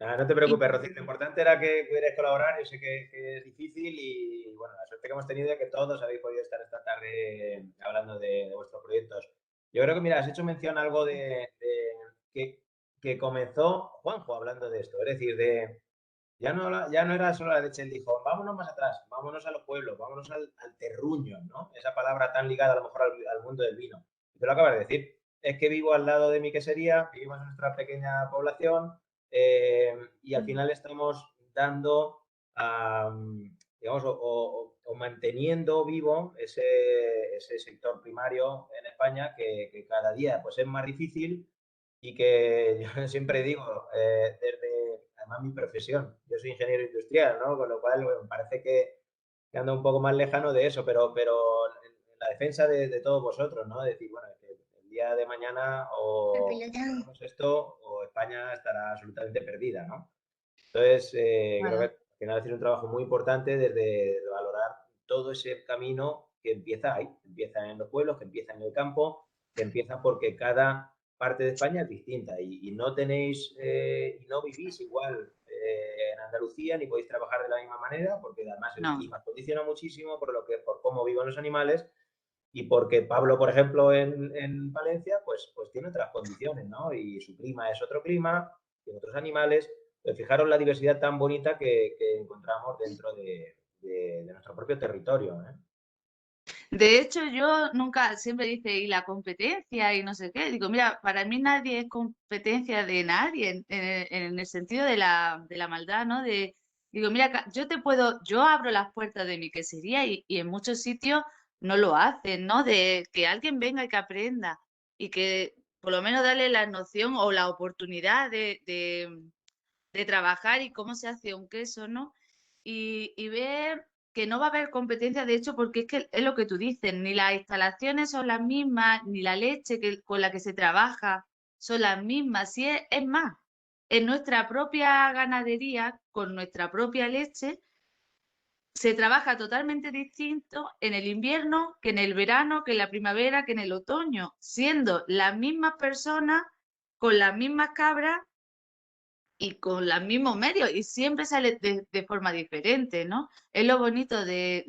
Nada, no te preocupes, Rocío. Lo importante era que pudierais colaborar. Yo sé que es difícil y, bueno, la suerte que hemos tenido es que todos habéis podido estar esta tarde hablando de vuestros proyectos. Yo creo que, mira, has hecho mención algo que comenzó Juanjo hablando de esto. Es decir, ya no era solo la leche. Él dijo, vámonos más atrás, vámonos a los pueblos, vámonos al terruño, ¿no? Esa palabra tan ligada a lo mejor al mundo del vino. Y tú lo acabas de decir. Es que vivo al lado de mi quesería, vivimos en nuestra pequeña población, y al final estamos dando, digamos, o manteniendo vivo ese sector primario en España que cada día pues, es más difícil y que yo siempre digo, desde además mi profesión, yo soy ingeniero industrial, ¿no? Con lo cual bueno, me parece que ando un poco más lejano de eso, pero en la defensa de todos vosotros, ¿no? Decir, bueno, que el día de mañana o hacemos esto o España estará absolutamente perdida, ¿no? Entonces, creo que al final hacer un trabajo muy importante desde valorar todo ese camino que empieza ahí, que empieza en los pueblos, que empieza en el campo, que empieza porque cada parte de España es distinta y no tenéis y no vivís igual en Andalucía ni podéis trabajar de la misma manera porque además el clima condiciona muchísimo por cómo viven los animales y porque Pablo, por ejemplo, en Valencia, pues tiene otras condiciones, ¿no? Y su clima es otro clima, tiene otros animales. Pero fijaros la diversidad tan bonita que encontramos dentro de nuestro propio territorio, ¿eh? De hecho, yo nunca, siempre dice, y la competencia y no sé qué. Digo, mira, para mí nadie es competencia de nadie en el sentido de la maldad, ¿no? Digo, mira, yo abro las puertas de mi quesería y en muchos sitios no lo hacen, ¿no? De que alguien venga y que aprenda y que por lo menos darle la noción o la oportunidad de trabajar y cómo se hace un queso, ¿no? Y ver que no va a haber competencia, de hecho, porque es que es lo que tú dices, ni las instalaciones son las mismas, ni la leche con la que se trabaja son las mismas. Si es más, en nuestra propia ganadería, con nuestra propia leche, se trabaja totalmente distinto en el invierno que en el verano, que en la primavera, que en el otoño, siendo las mismas personas con las mismas cabras y con los mismos medios y siempre sale de forma diferente, ¿no? Es lo bonito de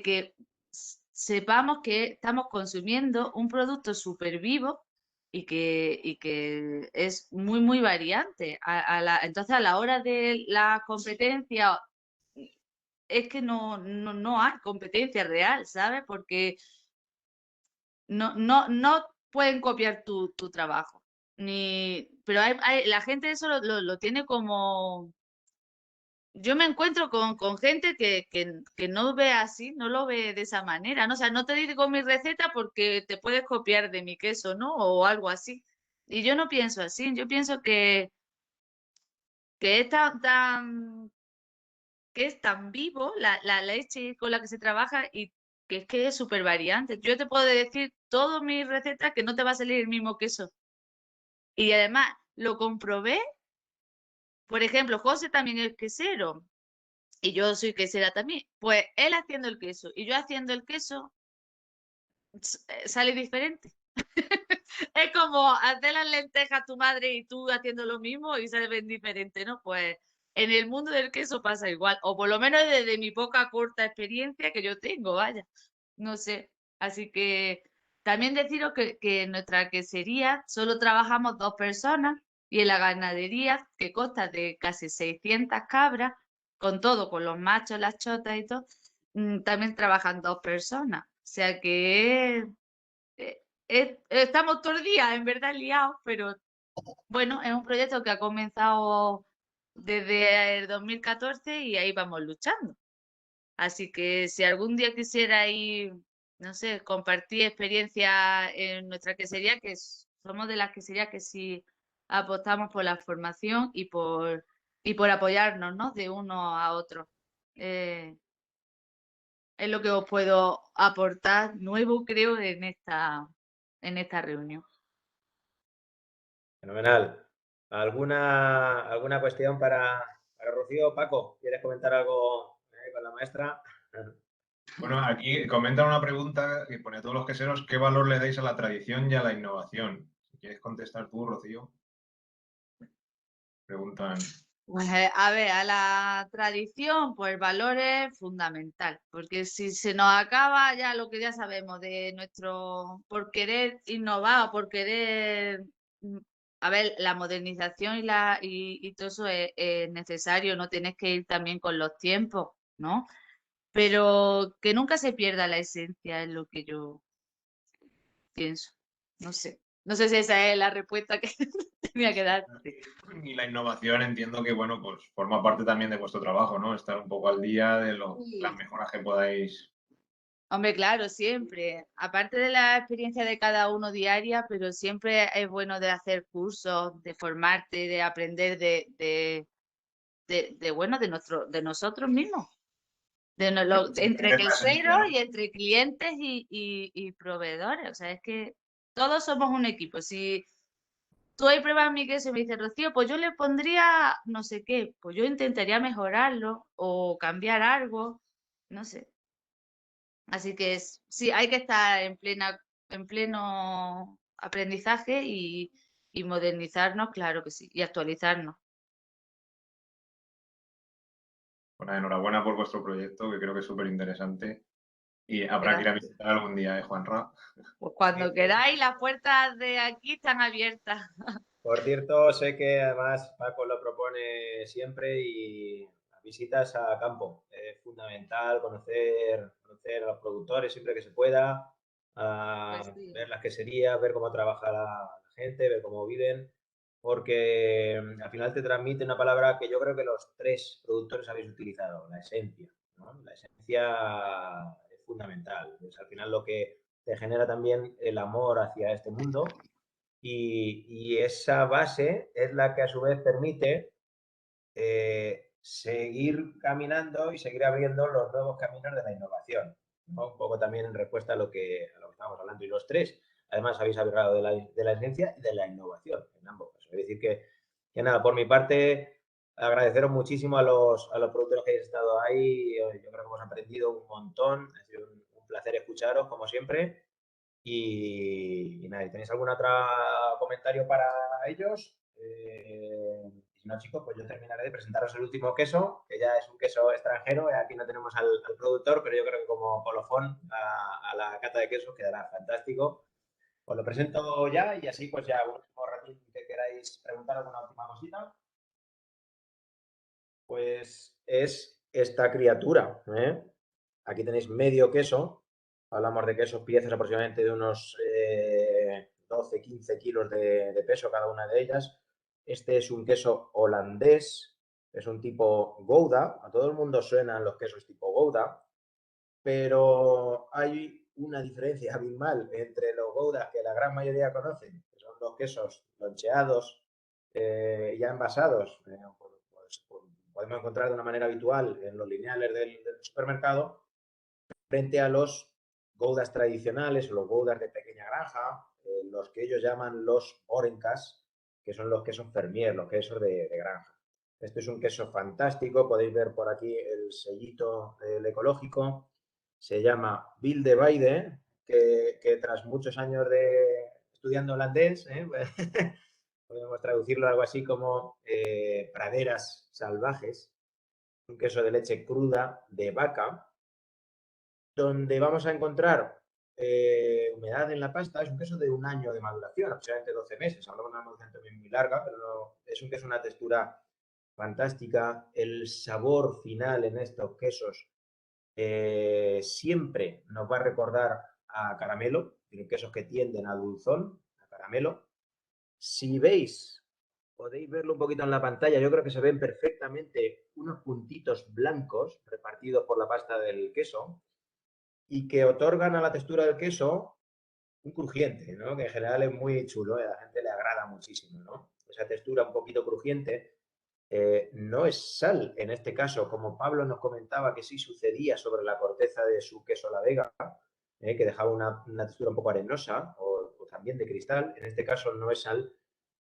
que sepamos que estamos consumiendo un producto súper vivo y que es muy, muy variante. Entonces, a la hora de la competencia, es que no hay competencia real, ¿sabes? Porque no pueden copiar tu trabajo. Pero la gente eso lo tiene como yo me encuentro con gente que no ve así, no lo ve de esa manera, ¿no? O sea, no te digo mi receta porque te puedes copiar de mi queso, ¿no? O algo así. Y yo no pienso así, yo pienso que que es tan vivo la leche con la que se trabaja y que es súper variante. Yo te puedo decir todas mis recetas que no te va a salir el mismo queso. Y además lo comprobé. Por ejemplo, José también es quesero y yo soy quesera también. Pues él haciendo el queso y yo haciendo el queso sale diferente. Es como hacer las lentejas a tu madre y tú haciendo lo mismo y sale bien diferente, ¿no? Pues en el mundo del queso pasa igual, o por lo menos desde mi poca corta experiencia que yo tengo, vaya, no sé. Así que también deciros que en nuestra quesería solo trabajamos 2 personas y en la ganadería, que consta de casi 600 cabras, con todo, con los machos, las chotas y todo, también trabajan 2 personas. O sea que eh, estamos todos el día, en verdad, liados, pero bueno, es un proyecto que ha comenzado desde el 2014 y ahí vamos luchando. Así que si algún día quisiera ir, no sé, compartir experiencia en nuestra quesería, que somos de las queserías que sí apostamos por la formación y por apoyarnos, ¿no? De uno a otro. Es lo que os puedo aportar nuevo, creo, en esta reunión. Fenomenal. ¿Alguna cuestión para Rocío? Paco, ¿quieres comentar algo con la maestra? Bueno, aquí comentan una pregunta que pone a todos los queseros, ¿qué valor le dais a la tradición y a la innovación? Si quieres contestar tú, Rocío. Preguntan. Pues a ver, a la tradición, pues el valor es fundamental, porque si se nos acaba ya lo que ya sabemos de por querer innovar o por querer, a ver, la modernización y todo eso es necesario, no tienes que ir también con los tiempos, ¿no? Pero que nunca se pierda la esencia, es lo que yo pienso. No sé. No sé si esa es la respuesta que tenía que dar. Y la innovación entiendo que, bueno, pues forma parte también de vuestro trabajo, ¿no? Estar un poco al día de las mejoras que podáis. Hombre, claro, siempre. Aparte de la experiencia de cada uno diaria, pero siempre es bueno de hacer cursos, de formarte, de aprender bueno, de nosotros mismos. Entre queseros y entre clientes y proveedores. O sea, es que todos somos un equipo. Si tú ahí pruebas mi queso y me dices, Rocío, pues yo le pondría no sé qué, pues yo intentaría mejorarlo o cambiar algo, no sé. Así que sí, hay que estar en pleno aprendizaje y modernizarnos, claro que sí, y actualizarnos. Bueno, enhorabuena por vuestro proyecto, que creo que es súper interesante. Y habrá que ir a visitar algún día, Juanra. Pues cuando queráis, las puertas de aquí están abiertas. Por cierto, sé que además Paco lo propone siempre y las visitas a campo. Es fundamental conocer a los productores siempre que se pueda, Pues sí. ver las queserías, ver cómo trabaja la gente, ver cómo viven, porque al final te transmite una palabra que yo creo que los 3 productores habéis utilizado, la esencia, ¿no? La esencia es fundamental. Es al final lo que te genera también el amor hacia este mundo. Y esa base es la que a su vez permite seguir caminando y seguir abriendo los nuevos caminos de la innovación, ¿no? Un poco también en respuesta a lo que estábamos hablando. Y los 3, además, habéis hablado de la esencia y de la innovación en ambos casos. Es decir, que nada, por mi parte, agradeceros muchísimo a los productores que habéis estado ahí. Yo creo que hemos aprendido un montón. Ha sido un placer escucharos, como siempre. Y nada, ¿tenéis algún otro comentario para ellos? Si no, chicos, pues yo terminaré de presentaros el último queso, que ya es un queso extranjero. Aquí no tenemos al productor, pero yo creo que como colofón a la cata de quesos quedará fantástico. Os lo presento ya y así pues ya un último ratín que queráis preguntar alguna última cosita. Pues es esta criatura, ¿eh? Aquí tenéis medio queso. Hablamos de quesos piezas aproximadamente de unos 12-15 kilos de peso cada una de ellas. Este es un queso holandés, es un tipo Gouda. A todo el mundo suenan los quesos tipo Gouda, pero hay una diferencia abismal entre los Goudas que la gran mayoría conocen, que son los quesos loncheados, ya envasados, podemos encontrar de una manera habitual en los lineales del supermercado, frente a los Goudas tradicionales o los Goudas de pequeña granja, los que ellos llaman los Orencas, que son los quesos Fermier, los quesos de granja. Este es un queso fantástico, podéis ver por aquí el sellito del ecológico, se llama Wilde Weide, que tras muchos años de estudiando holandés, podemos traducirlo algo así como praderas salvajes, un queso de leche cruda de vaca, donde vamos a encontrar humedad en la pasta. Es un queso de 1 año de maduración, aproximadamente 12 meses. Hablamos de una maduración también muy larga, pero no, es un queso, una textura fantástica. El sabor final en estos quesos siempre nos va a recordar a caramelo, tienen quesos que tienden a dulzón, a caramelo. Si veis, podéis verlo un poquito en la pantalla, yo creo que se ven perfectamente unos puntitos blancos repartidos por la pasta del queso y que otorgan a la textura del queso un crujiente, ¿no? Que en general es muy chulo, a la gente le agrada muchísimo, ¿no? Esa textura un poquito crujiente. No es sal, en este caso, como Pablo nos comentaba que sí sucedía sobre la corteza de su queso La Vega, que dejaba una textura un poco arenosa o también de cristal. En este caso no es sal,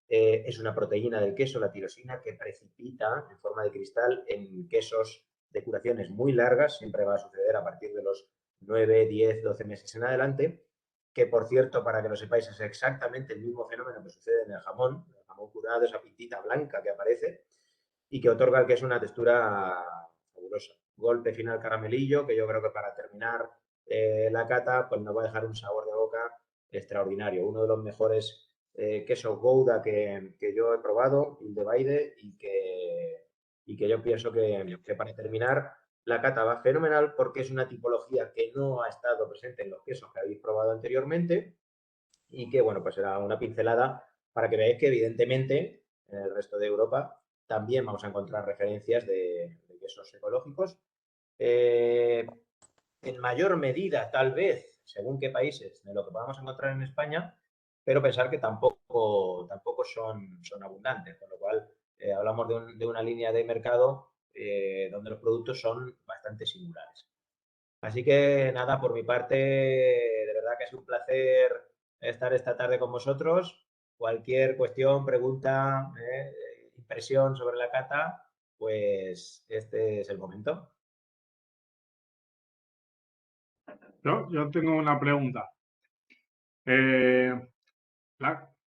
es una proteína del queso, la tirosina, que precipita en forma de cristal en quesos de curaciones muy largas, siempre va a suceder a partir de los 9, 10, 12 meses en adelante, que por cierto, para que lo sepáis, es exactamente el mismo fenómeno que sucede en el jamón curado, esa pintita blanca que aparece, y que otorga al queso una textura fabulosa. Golpe final caramelillo, que yo creo que para terminar la cata, pues nos va a dejar un sabor de boca extraordinario. Uno de los mejores quesos Gouda que yo he probado, Wilde Weide, y que yo pienso que para terminar la cata va fenomenal porque es una tipología que no ha estado presente en los quesos que habéis probado anteriormente y que, bueno, pues será una pincelada para que veáis que evidentemente en el resto de Europa también vamos a encontrar referencias de quesos ecológicos. En mayor medida, tal vez, según qué países, de lo que podamos encontrar en España, pero pensar que tampoco son abundantes, con lo cual hablamos de una línea de mercado donde los productos son bastante singulares. Así que nada, por mi parte, de verdad que es un placer estar esta tarde con vosotros. Cualquier cuestión, pregunta, impresión sobre la cata, pues este es el momento. Yo tengo una pregunta.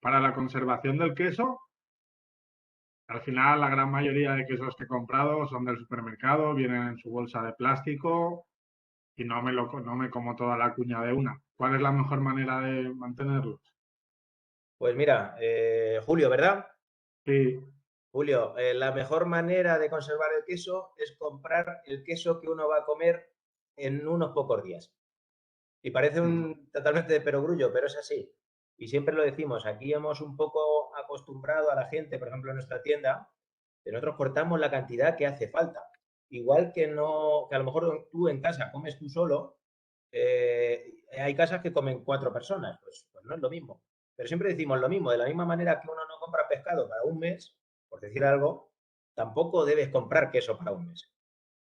Para la conservación del queso, al final la gran mayoría de quesos que he comprado son del supermercado, vienen en su bolsa de plástico y no me como toda la cuña de una. ¿Cuál es la mejor manera de mantenerlos? Pues mira, Julio, ¿verdad? Sí. Julio, la mejor manera de conservar el queso es comprar el queso que uno va a comer en unos pocos días. Y parece totalmente de perogrullo, pero es así. Y siempre lo decimos, aquí hemos un poco acostumbrado a la gente, por ejemplo en nuestra tienda, que nosotros cortamos la cantidad que hace falta. Igual que a lo mejor tú en casa comes tú solo, hay casas que comen 4 personas, pues no es lo mismo. Pero siempre decimos lo mismo, de la misma manera que uno no compra pescado para un mes, por decir algo, tampoco debes comprar queso para un mes.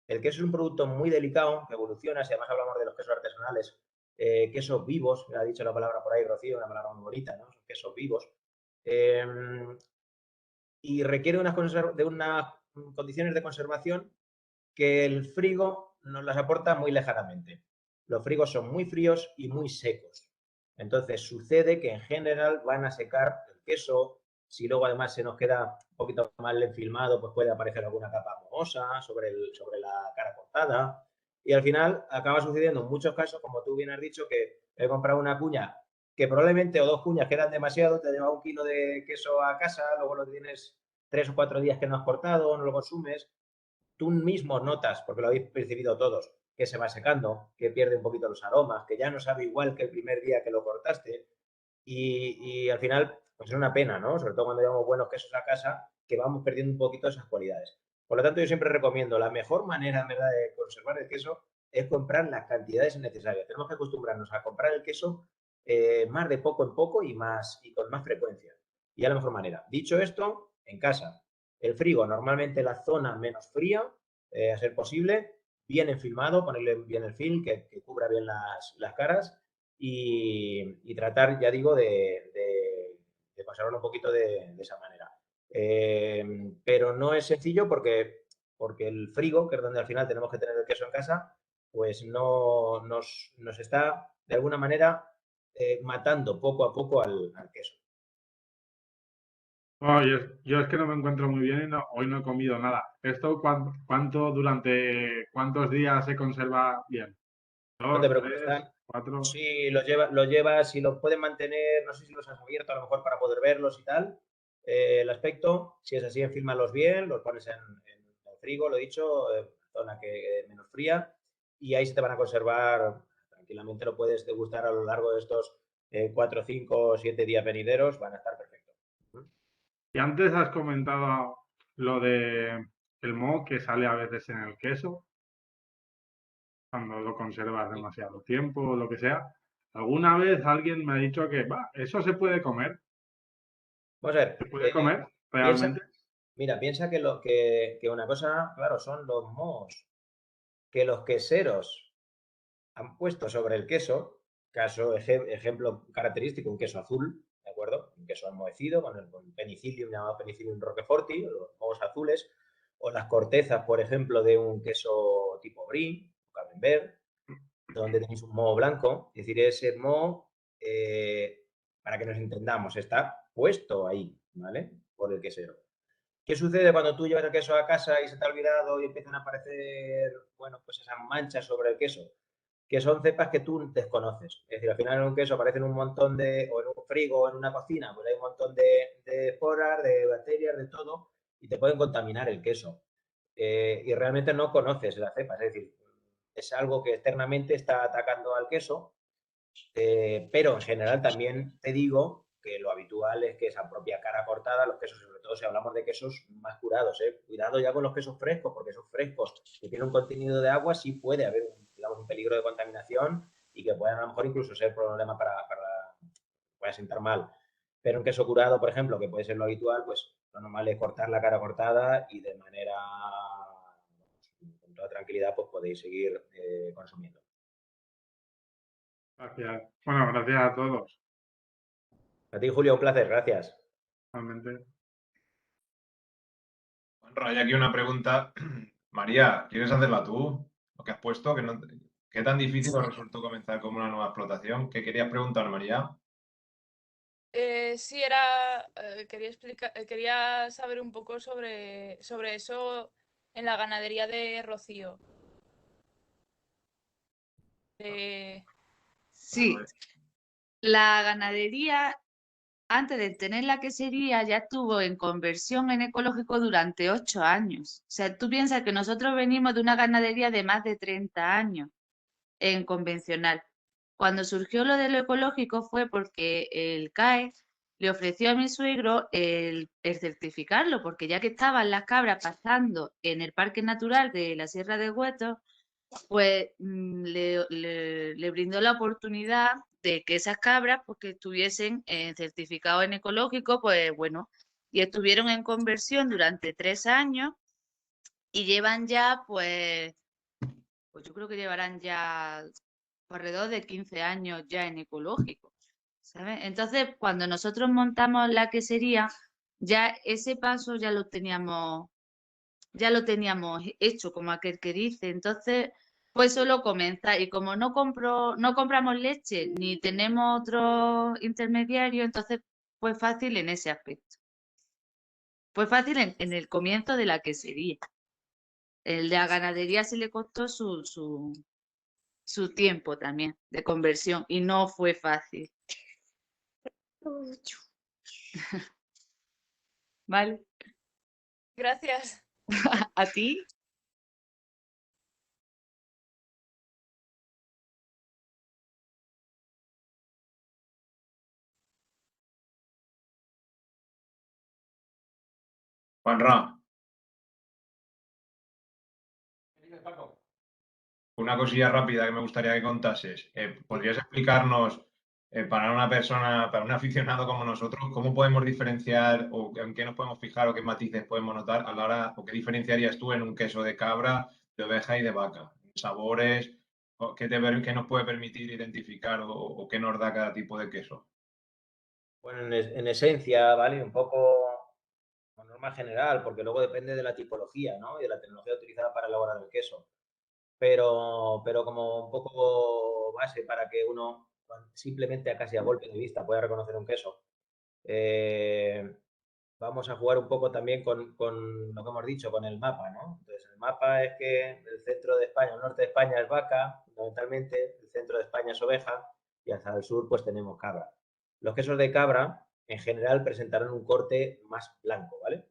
El queso es un producto muy delicado, que evoluciona, si además hablamos de los quesos artesanales, quesos vivos, me ha dicho la palabra por ahí Rocío, una palabra muy bonita, ¿no? Son quesos vivos. Y requiere unas condiciones de conservación que el frigo nos las aporta muy lejanamente. Los frigos son muy fríos y muy secos. Entonces sucede que en general van a secar el queso. Si luego además se nos queda un poquito mal enfilmado, pues puede aparecer alguna capa mohosa sobre la cara cortada. Y al final acaba sucediendo en muchos casos, como tú bien has dicho, que he comprado una cuña que probablemente o 2 cuñas quedan demasiado, te lleva 1 kilo de queso a casa, luego lo tienes 3 o 4 días que no has cortado, no lo consumes. Tú mismo notas, porque lo habéis percibido todos, que se va secando, que pierde un poquito los aromas, que ya no sabe igual que el primer día que lo cortaste. Y al final, pues es una pena, ¿no? Sobre todo cuando llevamos buenos quesos a casa, que vamos perdiendo un poquito esas cualidades. Por lo tanto, yo siempre recomiendo, la mejor manera, en verdad, de conservar el queso es comprar las cantidades necesarias. Tenemos que acostumbrarnos a comprar el queso más de poco en poco y con más frecuencia. Y a la mejor manera. Dicho esto, en casa, el frigo, normalmente la zona menos fría, a ser posible, bien enfilmado, ponerle bien el film que cubra bien las caras y tratar, ya digo, de conservarlo un poquito de esa manera. Pero no es sencillo porque el frigo, que es donde al final tenemos que tener el queso en casa, pues no nos está de alguna manera matando poco a poco al queso. Oh, yo es que no me encuentro muy bien y hoy no he comido nada. ¿Esto durante cuántos días se conserva bien? No te ¿2, preocupes, 3, 4? si los llevas, si los pueden mantener, no sé si los has abierto a lo mejor para poder verlos y tal, el aspecto, si es así, enfírmalos bien, los pones en el frigo, lo he dicho, zona que menos fría, y ahí se te van a conservar, tranquilamente lo puedes degustar a lo largo de estos 4, 5, 7 días venideros, van a estar perfectos. Y antes has comentado lo de el moho que sale a veces en el queso, cuando lo conservas demasiado tiempo o lo que sea. ¿Alguna vez alguien me ha dicho que, va, eso se puede comer? Vamos a ver, ¿Se puede comer piensa, realmente? mira, piensa que una cosa, claro, son los mohos que los queseros han puesto sobre el queso, ejemplo característico, un queso azul, ¿de acuerdo? Un queso almohecido con penicillium, llamado penicillium roqueforti, los mohos azules, o las cortezas, por ejemplo, de un queso tipo brie, camembert, donde tenéis un moho blanco, es decir, ese moho, para que nos entendamos, está puesto ahí, ¿vale? Por el quesero. ¿Qué sucede cuando tú llevas el queso a casa y se te ha olvidado y empiezan a aparecer, bueno, pues esas manchas sobre el queso? Que son cepas que tú desconoces. Es decir, al final en un queso aparecen un montón o en un frigo o en una cocina, pues hay un montón de esporas, de bacterias, de todo, y te pueden contaminar el queso. Y realmente no conoces las cepas, es decir, es algo que externamente está atacando al queso, pero en general también te digo que lo habitual es que esa propia cara cortada, los quesos, sobre todo si hablamos de quesos más curados, cuidado ya con los quesos frescos, porque esos frescos que tienen un contenido de agua sí puede haber digamos, un peligro de contaminación y que puedan a lo mejor incluso ser problema pueda sentar mal. Pero un queso curado, por ejemplo, que puede ser lo habitual, pues lo normal es cortar la cara cortada y de manera con toda tranquilidad pues podéis seguir consumiendo. Gracias. Bueno, gracias a todos. A ti, Julio, un placer, gracias. Realmente. Juanra, hay aquí una pregunta. María, ¿quieres hacerla tú? Lo que has puesto, ¿qué tan difícil os resultó comenzar con una nueva explotación? ¿Qué querías preguntar, María? Sí, quería saber un poco sobre eso en la ganadería de Rocío. Sí, la ganadería, antes de tener la quesería, ya estuvo en conversión en ecológico durante 8 años. O sea, tú piensas que nosotros venimos de una ganadería de más de 30 años en convencional. Cuando surgió lo de lo ecológico fue porque el CAE le ofreció a mi suegro el certificarlo, porque ya que estaban las cabras pasando en el Parque Natural de la Sierra de Huetos, pues le brindó la oportunidad de que esas cabras pues, que estuviesen certificados en ecológico, pues bueno, y estuvieron en conversión durante 3 años y llevan ya, pues yo creo que llevarán ya alrededor de 15 años ya en ecológico, ¿sabes? Entonces, cuando nosotros montamos la quesería, ya ese paso ya lo teníamos hecho, como aquel que dice. Entonces, pues solo comienza. Y como no compramos leche ni tenemos otro intermediario, entonces fue fácil en ese aspecto. Fue fácil en el comienzo de la quesería. El de la ganadería se le costó su tiempo también de conversión y no fue fácil. ¿Vale? Gracias. ¿A ti? Juanra, Una cosilla rápida que me gustaría que contases. ¿Podrías explicarnos, para una persona, para un aficionado como nosotros, cómo podemos diferenciar o en qué nos podemos fijar o qué matices podemos notar a la hora, o qué diferenciarías tú en un queso de cabra, de oveja y de vaca? ¿Sabores? O qué nos puede permitir identificar o qué nos da cada tipo de queso? Bueno, en esencia, ¿vale? Un poco como norma general, porque luego depende de la tipología, ¿no? Y de la tecnología utilizada para elaborar el queso. Pero como un poco base para que uno simplemente casi a golpe de vista pueda reconocer un queso. Vamos a jugar un poco también con lo que hemos dicho, con el mapa, ¿no? Entonces, el mapa es que el centro de España, el norte de España es vaca, fundamentalmente, el centro de España es oveja y hacia el sur pues tenemos cabra. Los quesos de cabra, en general, presentarán un corte más blanco, ¿vale?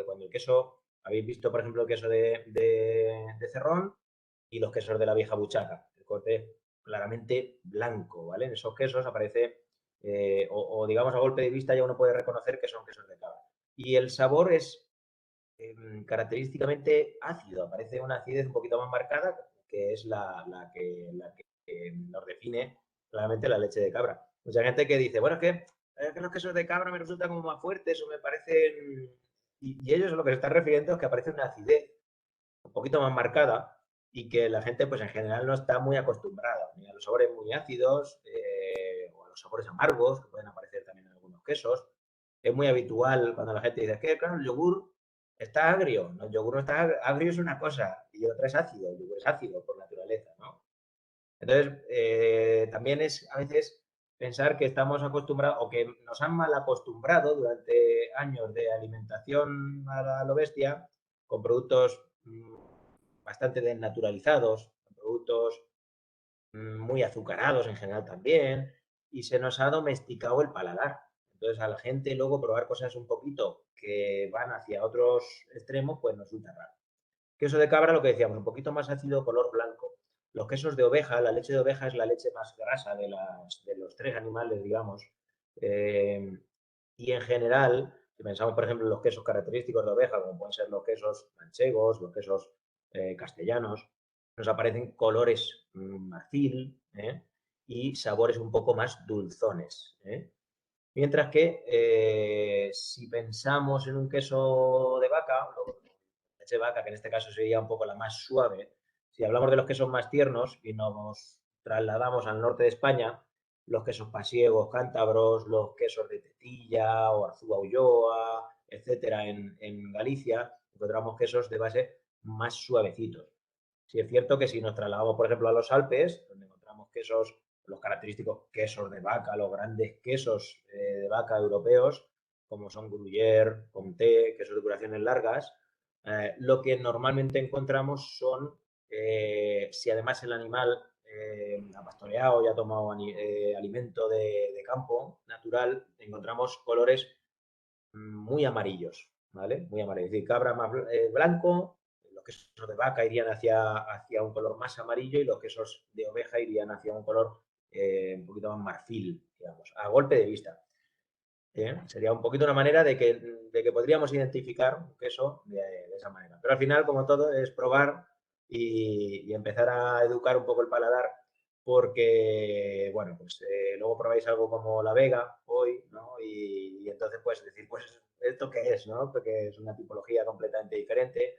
Cuando el queso, habéis visto, por ejemplo, el queso de Cerrón y los quesos de la vieja buchaca, el corte claramente blanco, ¿vale? En esos quesos aparece digamos a golpe de vista ya uno puede reconocer que son quesos de cabra. Y el sabor es característicamente ácido, aparece una acidez un poquito más marcada, que es la que nos define claramente la leche de cabra. Mucha gente que dice, bueno, es que los quesos de cabra me resultan como más fuertes o me parecen... Y ellos a lo que se están refiriendo es que aparece una acidez un poquito más marcada y que la gente pues en general no está muy acostumbrada ni a los sabores muy ácidos o a los sabores amargos que pueden aparecer también en algunos quesos. Es muy habitual cuando la gente dice, es que claro, el yogur está agrio. No, el yogur no está agrio, es una cosa y otra es ácido. El yogur es ácido por naturaleza, ¿no? Entonces, también es a veces pensar que estamos acostumbrados o que nos han mal acostumbrado durante años de alimentación a lo bestia con productos bastante desnaturalizados, productos muy azucarados en general también, y se nos ha domesticado el paladar. Entonces a la gente luego probar cosas un poquito que van hacia otros extremos, pues nos resulta raro. Queso de cabra, lo que decíamos, un poquito más ácido, color blanco. Los quesos de oveja, la leche de oveja es la leche más grasa de los tres animales, digamos. Y en general, si pensamos, por ejemplo, en los quesos característicos de oveja, como pueden ser los quesos manchegos, los quesos castellanos, nos aparecen colores marfil y sabores un poco más dulzones. Mientras que si pensamos en un queso de vaca, leche de vaca, que en este caso sería un poco la más suave, si hablamos de los quesos más tiernos y nos trasladamos al norte de España, los quesos pasiegos, cántabros, los quesos de Tetilla o Arzúa Ulloa, etcétera, en Galicia, encontramos quesos de base más suavecitos. Sí es cierto que si nos trasladamos, por ejemplo, a los Alpes, donde encontramos quesos, los característicos quesos de vaca, los grandes quesos de vaca europeos, como son Gruyère, Comté, quesos de curaciones largas, lo que normalmente encontramos son, si además el animal ha pastoreado y ha tomado alimento de campo natural, encontramos colores muy amarillos, ¿vale? Muy amarillos. Es decir, cabra más blanco, los quesos de vaca irían hacia un color más amarillo y los quesos de oveja irían hacia un color un poquito más marfil, digamos, a golpe de vista. Sería un poquito una manera de que podríamos identificar un queso de esa manera. Pero al final, como todo, es probar y empezar a educar un poco el paladar porque, bueno, pues luego probáis algo como la Vega hoy, ¿no? Y entonces, pues, decir, pues, ¿esto qué es, no? Porque es una tipología completamente diferente.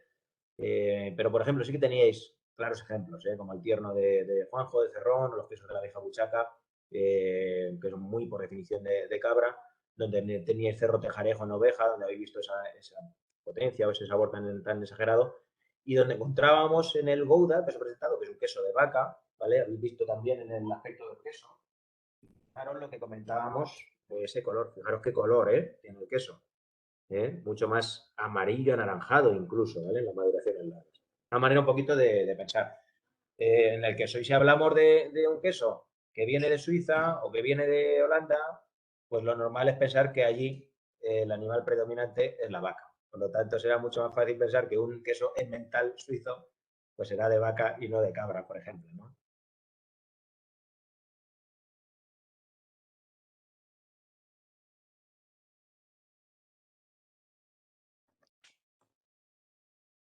Pero, por ejemplo, sí que teníais claros ejemplos, como el tierno de Juanjo, de Cerrón, o los quesos de la vieja buchaca, que son muy por definición de cabra, donde teníais Cerro Tejarejo en oveja, donde habéis visto esa potencia o ese sabor tan exagerado, y donde encontrábamos en el Gouda, que os he presentado, que es un queso de vaca, ¿vale? Habéis visto también en el aspecto del queso. Fijaros lo que comentábamos de ese color, fijaros qué color, tiene el queso. Mucho más amarillo, anaranjado incluso, ¿vale? En la maduración en largas. Una manera un poquito de pensar. En el queso, y si hablamos de un queso que viene de Suiza o que viene de Holanda, pues lo normal es pensar que allí el animal predominante es la vaca. Por lo tanto, será mucho más fácil pensar que un queso emmental suizo pues será de vaca y no de cabra, por ejemplo, ¿no?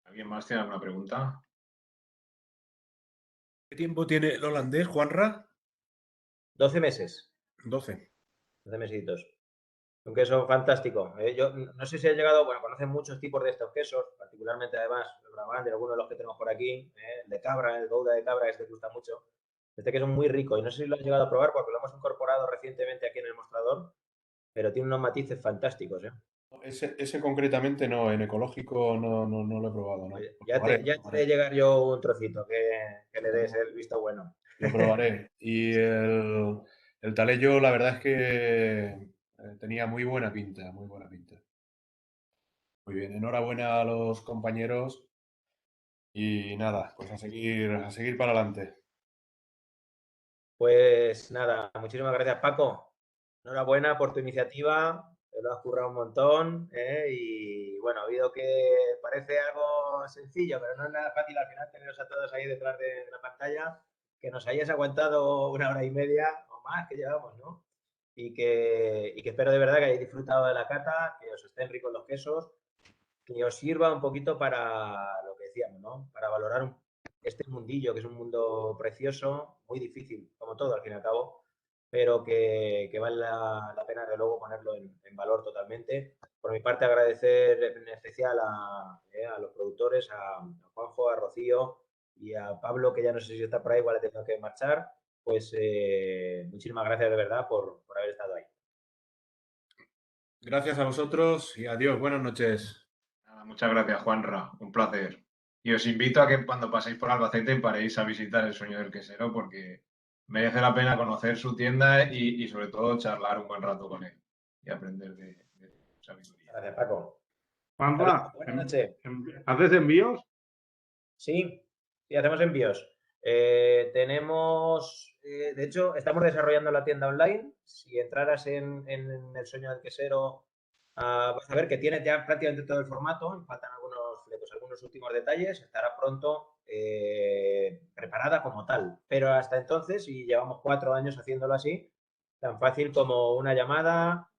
¿Alguien más tiene alguna pregunta? ¿Qué tiempo tiene el holandés, Juanra? 12 meses. 12. 12 mesitos. Un queso fantástico. Yo no sé si ha llegado, bueno, conocen muchos tipos de estos quesos, particularmente además el Brabant, de algunos de los que tenemos por aquí, el de cabra, el Gouda de cabra, este gusta mucho. Este queso es muy rico y no sé si lo han llegado a probar porque lo hemos incorporado recientemente aquí en el mostrador, pero tiene unos matices fantásticos, ¿eh? Ese concretamente no, en ecológico no lo he probado, ¿no? Oye, Lo ya probaré, te lo haré probaré. llegar yo un trocito que le des el visto bueno. Lo probaré. Y el Taleyo, la verdad es que tenía muy buena pinta, muy buena pinta. Muy bien, enhorabuena a los compañeros y nada, pues a seguir para adelante. Pues nada, muchísimas gracias, Paco. Enhorabuena por tu iniciativa, te lo has currado un montón, ¿eh? Y bueno, ha oído que parece algo sencillo, pero no es nada fácil al final teneros a todos ahí detrás de la pantalla, que nos hayáis aguantado 1 hora y media o más que llevamos, ¿no? Y que espero de verdad que hayáis disfrutado de la cata, que os estén ricos los quesos, que os sirva un poquito para lo que decíamos, ¿no? Para valorar este mundillo, que es un mundo precioso, muy difícil, como todo al fin y al cabo, pero que vale la pena de luego ponerlo en valor totalmente. Por mi parte, agradecer en especial a los productores, a Juanjo, a Rocío y a Pablo, que ya no sé si está por ahí, igual le tengo que marchar. Pues muchísimas gracias de verdad por haber estado ahí. Gracias a vosotros y adiós, buenas noches. Nada, muchas gracias, Juanra, un placer. Y os invito a que cuando paséis por Albacete paréis a visitar el Sueño del Quesero porque merece la pena conocer su tienda y sobre todo charlar un buen rato con él y aprender de su sabiduría. Gracias, Paco. Juanra, Buenas noches. ¿haces envíos? Sí, hacemos envíos. De hecho, estamos desarrollando la tienda online. Si entraras en el Sueño del Quesero, vas a ver que tiene ya prácticamente todo el formato. Faltan algunos flecos, algunos últimos detalles. Estará pronto preparada como tal. Pero hasta entonces, y llevamos 4 años haciéndolo así, tan fácil como una llamada,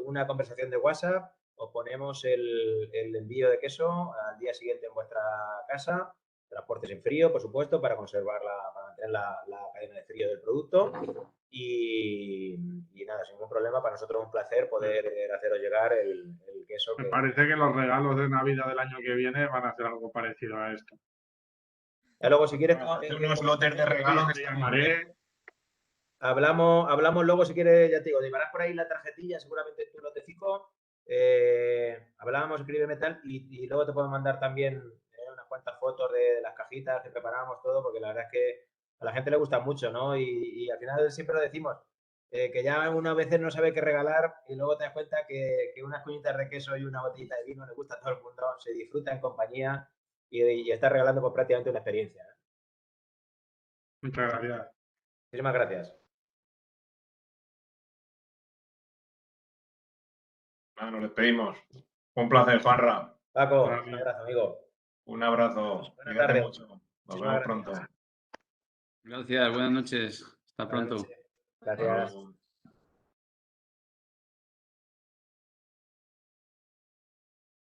una conversación de WhatsApp, os ponemos el envío de queso al día siguiente en vuestra casa, transportes en frío, por supuesto, para conservarla, para mantener la cadena de frío del producto. Y nada, sin ningún problema, para nosotros es un placer poder haceros llegar el queso. Me parece que los regalos de Navidad del año que viene van a ser algo parecido a esto. Ya luego, si quieres, unos lotes de regalo que te están llamaré. Hablamos luego, si quieres, ya te digo, llevarás por ahí la tarjetilla, seguramente tú lo te fijo. Hablábamos, escríbeme tal, y luego te puedo mandar también unas cuantas fotos de las cajitas que preparamos, todo, porque la verdad es que a la gente le gusta mucho, ¿no? Y al final siempre lo decimos, que ya unas veces no sabe qué regalar y luego te das cuenta que unas cuñitas de queso y una botellita de vino le gusta a todo el mundo, se disfruta en compañía y está regalando pues, prácticamente una experiencia. Muchas gracias. Muchísimas gracias. Bueno, nos despedimos. Un placer, Juanra. Paco, un abrazo, amigo. Un abrazo. Buenas Cuídate tardes. mucho. Nos vemos pronto. Gracias, buenas noches. Hasta pronto. Gracias.